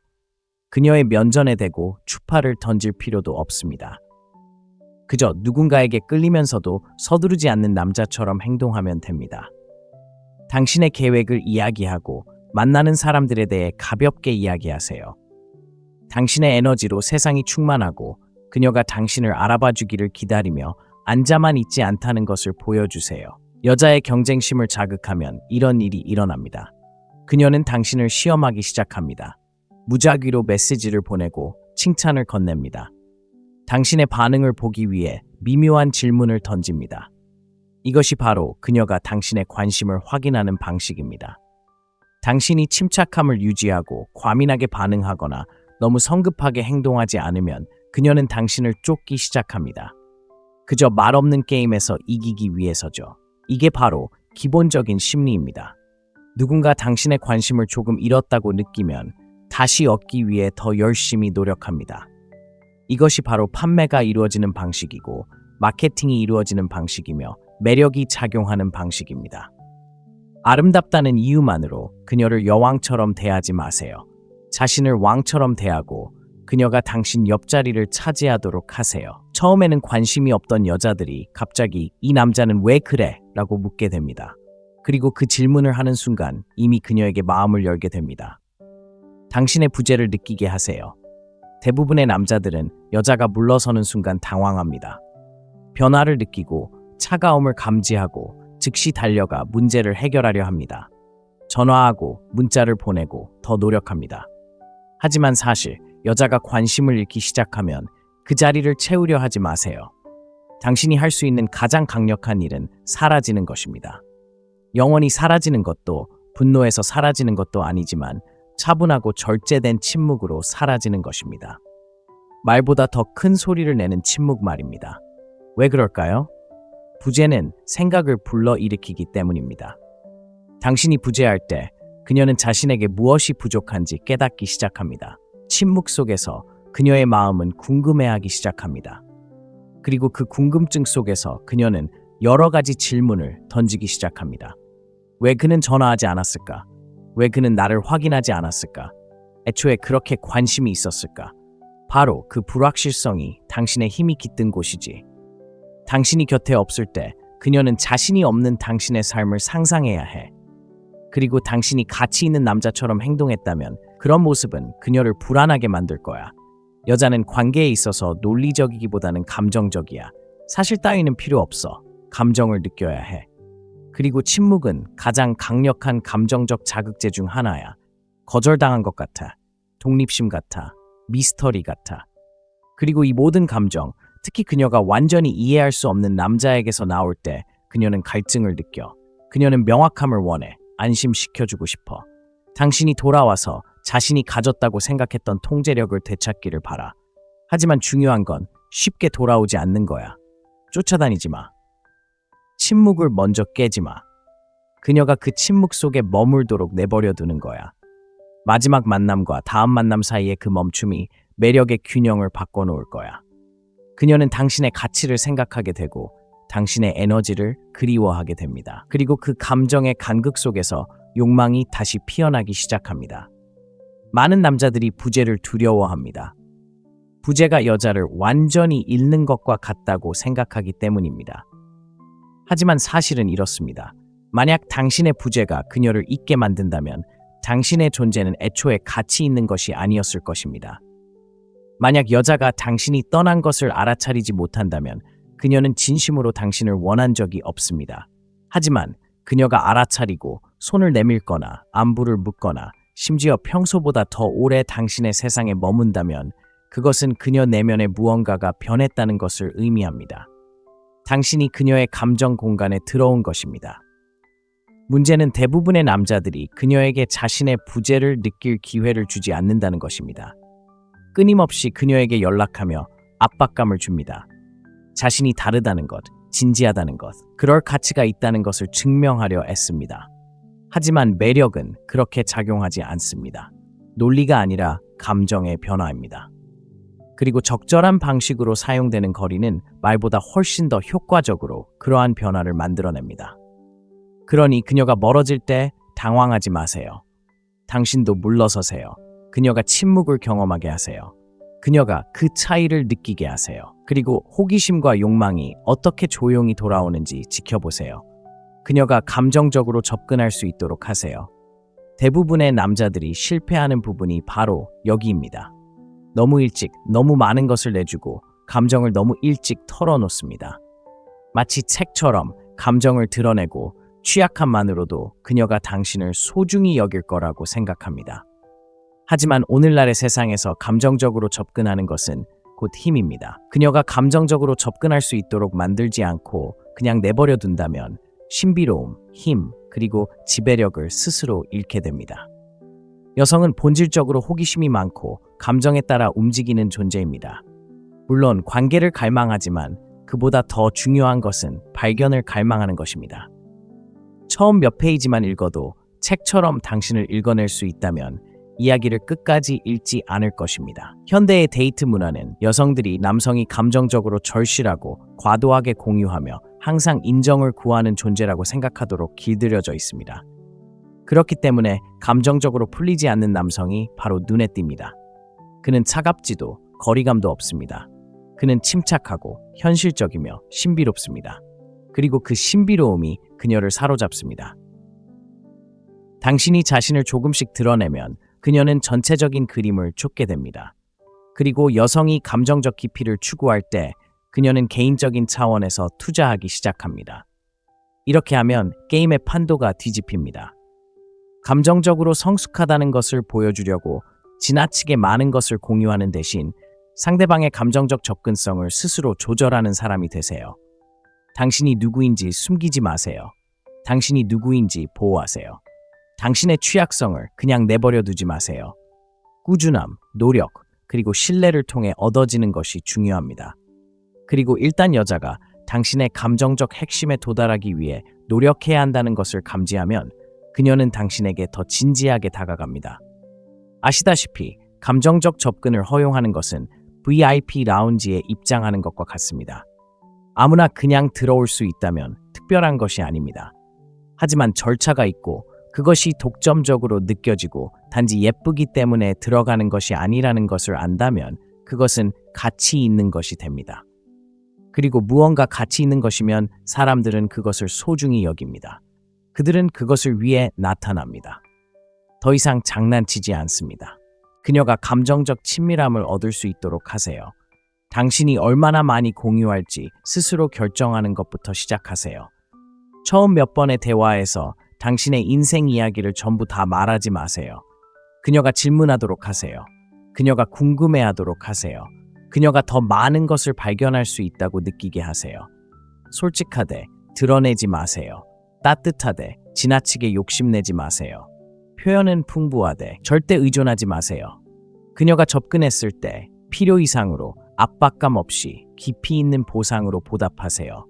그녀의 면전에 대고 추파를 던질 필요도 없습니다. 그저 누군가에게 끌리면서도 서두르지 않는 남자처럼 행동하면 됩니다. 당신의 계획을 이야기하고 만나는 사람들에 대해 가볍게 이야기하세요. 당신의 에너지로 세상이 충만하고 그녀가 당신을 알아봐 주기를 기다리며 앉아만 있지 않다는 것을 보여주세요. 여자의 경쟁심을 자극하면 이런 일이 일어납니다. 그녀는 당신을 시험하기 시작합니다. 무작위로 메시지를 보내고 칭찬을 건넵니다. 당신의 반응을 보기 위해 미묘한 질문을 던집니다. 이것이 바로 그녀가 당신의 관심을 확인하는 방식입니다. 당신이 침착함을 유지하고 과민하게 반응하거나 너무 성급하게 행동하지 않으면 그녀는 당신을 쫓기 시작합니다. 그저 말없는 게임에서 이기기 위해서죠. 이게 바로 기본적인 심리입니다. 누군가 당신의 관심을 조금 잃었다고 느끼면 다시 얻기 위해 더 열심히 노력합니다. 이것이 바로 판매가 이루어지는 방식이고 마케팅이 이루어지는 방식이며 매력이 작용하는 방식입니다. 아름답다는 이유만으로 그녀를 여왕처럼 대하지 마세요. 자신을 왕처럼 대하고 그녀가 당신 옆자리를 차지하도록 하세요. 처음에는 관심이 없던 여자들이 갑자기 이 남자는 왜 그래? 라고 묻게 됩니다. 그리고 그 질문을 하는 순간 이미 그녀에게 마음을 열게 됩니다. 당신의 부재를 느끼게 하세요. 대부분의 남자들은 여자가 물러서는 순간 당황합니다. 변화를 느끼고 차가움을 감지하고 즉시 달려가 문제를 해결하려 합니다. 전화하고 문자를 보내고 더 노력합니다. 하지만 사실 여자가 관심을 잃기 시작하면 그 자리를 채우려 하지 마세요. 당신이 할 수 있는 가장 강력한 일은 사라지는 것입니다. 영원히 사라지는 것도 분노에서 사라지는 것도 아니지만 차분하고 절제된 침묵으로 사라지는 것입니다. 말보다 더 큰 소리를 내는 침묵 말입니다. 왜 그럴까요? 부재는 생각을 불러일으키기 때문입니다. 당신이 부재할 때 그녀는 자신에게 무엇이 부족한지 깨닫기 시작합니다. 침묵 속에서 그녀의 마음은 궁금해하기 시작합니다. 그리고 그 궁금증 속에서 그녀는 여러 가지 질문을 던지기 시작합니다. 왜 그는 전화하지 않았을까? 왜 그는 나를 확인하지 않았을까? 애초에 그렇게 관심이 있었을까? 바로 그 불확실성이 당신의 힘이 깃든 곳이지. 당신이 곁에 없을 때 그녀는 자신이 없는 당신의 삶을 상상해야 해. 그리고 당신이 가치 있는 남자처럼 행동했다면 그런 모습은 그녀를 불안하게 만들 거야. 여자는 관계에 있어서 논리적이기보다는 감정적이야. 사실 따위는 필요 없어. 감정을 느껴야 해. 그리고 침묵은 가장 강력한 감정적 자극제 중 하나야. 거절당한 것 같아. 독립심 같아. 미스터리 같아. 그리고 이 모든 감정, 특히 그녀가 완전히 이해할 수 없는 남자에게서 나올 때 그녀는 갈증을 느껴. 그녀는 명확함을 원해. 안심시켜주고 싶어. 당신이 돌아와서 자신이 가졌다고 생각했던 통제력을 되찾기를 바라. 하지만 중요한 건 쉽게 돌아오지 않는 거야. 쫓아다니지 마. 침묵을 먼저 깨지 마. 그녀가 그 침묵 속에 머물도록 내버려 두는 거야. 마지막 만남과 다음 만남 사이의 그 멈춤이 매력의 균형을 바꿔놓을 거야. 그녀는 당신의 가치를 생각하게 되고 당신의 에너지를 그리워하게 됩니다. 그리고 그 감정의 간극 속에서 욕망이 다시 피어나기 시작합니다. 많은 남자들이 부재를 두려워합니다. 부재가 여자를 완전히 잃는 것과 같다고 생각하기 때문입니다. 하지만 사실은 이렇습니다. 만약 당신의 부재가 그녀를 잊게 만든다면 당신의 존재는 애초에 가치 있는 것이 아니었을 것입니다. 만약 여자가 당신이 떠난 것을 알아차리지 못한다면 그녀는 진심으로 당신을 원한 적이 없습니다. 하지만 그녀가 알아차리고 손을 내밀거나 안부를 묻거나 심지어 평소보다 더 오래 당신의 세상에 머문다면 그것은 그녀 내면의 무언가가 변했다는 것을 의미합니다. 당신이 그녀의 감정 공간에 들어온 것입니다. 문제는 대부분의 남자들이 그녀에게 자신의 부재를 느낄 기회를 주지 않는다는 것입니다. 끊임없이 그녀에게 연락하며 압박감을 줍니다. 자신이 다르다는 것, 진지하다는 것, 그럴 가치가 있다는 것을 증명하려 애씁니다. 하지만 매력은 그렇게 작용하지 않습니다. 논리가 아니라 감정의 변화입니다. 그리고 적절한 방식으로 사용되는 거리는 말보다 훨씬 더 효과적으로 그러한 변화를 만들어냅니다. 그러니 그녀가 멀어질 때 당황하지 마세요. 당신도 물러서세요. 그녀가 침묵을 경험하게 하세요. 그녀가 그 차이를 느끼게 하세요. 그리고 호기심과 욕망이 어떻게 조용히 돌아오는지 지켜보세요. 그녀가 감정적으로 접근할 수 있도록 하세요. 대부분의 남자들이 실패하는 부분이 바로 여기입니다. 너무 일찍, 너무 많은 것을 내주고 감정을 너무 일찍 털어놓습니다. 마치 책처럼 감정을 드러내고 취약함만으로도 그녀가 당신을 소중히 여길 거라고 생각합니다. 하지만 오늘날의 세상에서 감정적으로 접근하는 것은 곧 힘입니다. 그녀가 감정적으로 접근할 수 있도록 만들지 않고 그냥 내버려 둔다면 신비로움, 힘, 그리고 지배력을 스스로 잃게 됩니다. 여성은 본질적으로 호기심이 많고 감정에 따라 움직이는 존재입니다. 물론 관계를 갈망하지만 그보다 더 중요한 것은 발견을 갈망하는 것입니다. 처음 몇 페이지만 읽어도 책처럼 당신을 읽어낼 수 있다면 이야기를 끝까지 읽지 않을 것입니다. 현대의 데이트 문화는 여성들이 남성이 감정적으로 절실하고 과도하게 공유하며 항상 인정을 구하는 존재라고 생각하도록 길들여져 있습니다. 그렇기 때문에 감정적으로 풀리지 않는 남성이 바로 눈에 띕니다. 그는 차갑지도 거리감도 없습니다. 그는 침착하고 현실적이며 신비롭습니다. 그리고 그 신비로움이 그녀를 사로잡습니다. 당신이 자신을 조금씩 드러내면 그녀는 전체적인 그림을 쫓게 됩니다. 그리고 여성이 감정적 깊이를 추구할 때 그녀는 개인적인 차원에서 투자하기 시작합니다. 이렇게 하면 게임의 판도가 뒤집힙니다. 감정적으로 성숙하다는 것을 보여주려고 지나치게 많은 것을 공유하는 대신 상대방의 감정적 접근성을 스스로 조절하는 사람이 되세요. 당신이 누구인지 숨기지 마세요. 당신이 누구인지 보호하세요. 당신의 취약성을 그냥 내버려 두지 마세요. 꾸준함, 노력, 그리고 신뢰를 통해 얻어지는 것이 중요합니다. 그리고 일단 여자가 당신의 감정적 핵심에 도달하기 위해 노력해야 한다는 것을 감지하면 그녀는 당신에게 더 진지하게 다가갑니다. 아시다시피 감정적 접근을 허용하는 것은 VIP 라운지에 입장하는 것과 같습니다. 아무나 그냥 들어올 수 있다면 특별한 것이 아닙니다. 하지만 절차가 있고 그것이 독점적으로 느껴지고 단지 예쁘기 때문에 들어가는 것이 아니라는 것을 안다면 그것은 가치 있는 것이 됩니다. 그리고 무언가 가치 있는 것이면 사람들은 그것을 소중히 여깁니다. 그들은 그것을 위해 나타납니다. 더 이상 장난치지 않습니다. 그녀가 감정적 친밀함을 얻을 수 있도록 하세요. 당신이 얼마나 많이 공유할지 스스로 결정하는 것부터 시작하세요. 처음 몇 번의 대화에서 당신의 인생 이야기를 전부 다 말하지 마세요. 그녀가 질문하도록 하세요. 그녀가 궁금해하도록 하세요. 그녀가 더 많은 것을 발견할 수 있다고 느끼게 하세요. 솔직하되 드러내지 마세요. 따뜻하되 지나치게 욕심내지 마세요. 표현은 풍부하되 절대 의존하지 마세요. 그녀가 접근했을 때 필요 이상으로 압박감 없이 깊이 있는 보상으로 보답하세요.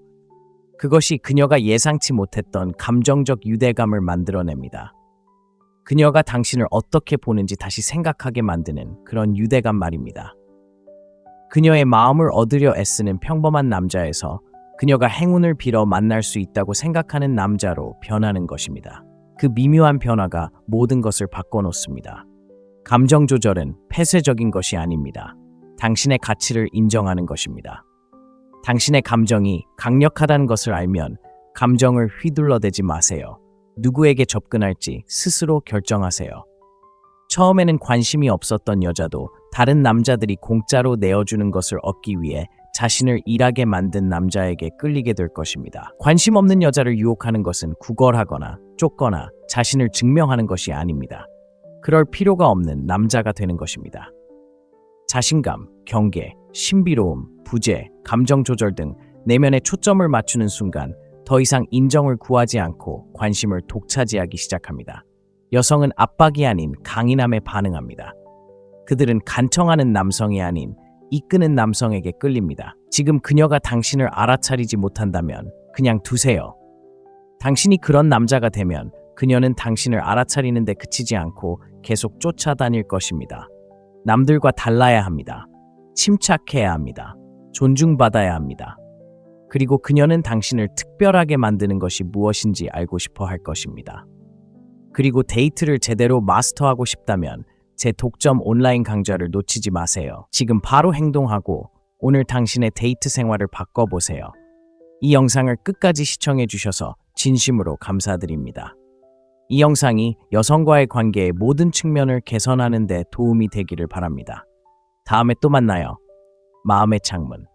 그것이 그녀가 예상치 못했던 감정적 유대감을 만들어냅니다. 그녀가 당신을 어떻게 보는지 다시 생각하게 만드는 그런 유대감 말입니다. 그녀의 마음을 얻으려 애쓰는 평범한 남자에서 그녀가 행운을 빌어 만날 수 있다고 생각하는 남자로 변하는 것입니다. 그 미묘한 변화가 모든 것을 바꿔놓습니다. 감정 조절은 폐쇄적인 것이 아닙니다. 당신의 가치를 인정하는 것입니다. 당신의 감정이 강력하다는 것을 알면 감정을 휘둘러대지 마세요. 누구에게 접근할지 스스로 결정하세요. 처음에는 관심이 없었던 여자도 다른 남자들이 공짜로 내어주는 것을 얻기 위해 자신을 일하게 만든 남자에게 끌리게 될 것입니다. 관심 없는 여자를 유혹하는 것은 구걸하거나 쫓거나 자신을 증명하는 것이 아닙니다. 그럴 필요가 없는 남자가 되는 것입니다. 자신감, 경계, 신비로움, 부재, 감정 조절 등 내면에 초점을 맞추는 순간 더 이상 인정을 구하지 않고 관심을 독차지하기 시작합니다. 여성은 압박이 아닌 강인함에 반응합니다. 그들은 간청하는 남성이 아닌 이끄는 남성에게 끌립니다. 지금 그녀가 당신을 알아차리지 못한다면 그냥 두세요. 당신이 그런 남자가 되면 그녀는 당신을 알아차리는 데 그치지 않고 계속 쫓아다닐 것입니다. 남들과 달라야 합니다. 침착해야 합니다. 존중받아야 합니다. 그리고 그녀는 당신을 특별하게 만드는 것이 무엇인지 알고 싶어 할 것입니다. 그리고 데이트를 제대로 마스터하고 싶다면 제 독점 온라인 강좌를 놓치지 마세요. 지금 바로 행동하고 오늘 당신의 데이트 생활을 바꿔보세요. 이 영상을 끝까지 시청해 주셔서 진심으로 감사드립니다. 이 영상이 여성과의 관계의 모든 측면을 개선하는 데 도움이 되기를 바랍니다. 다음에 또 만나요. 마음의 창문.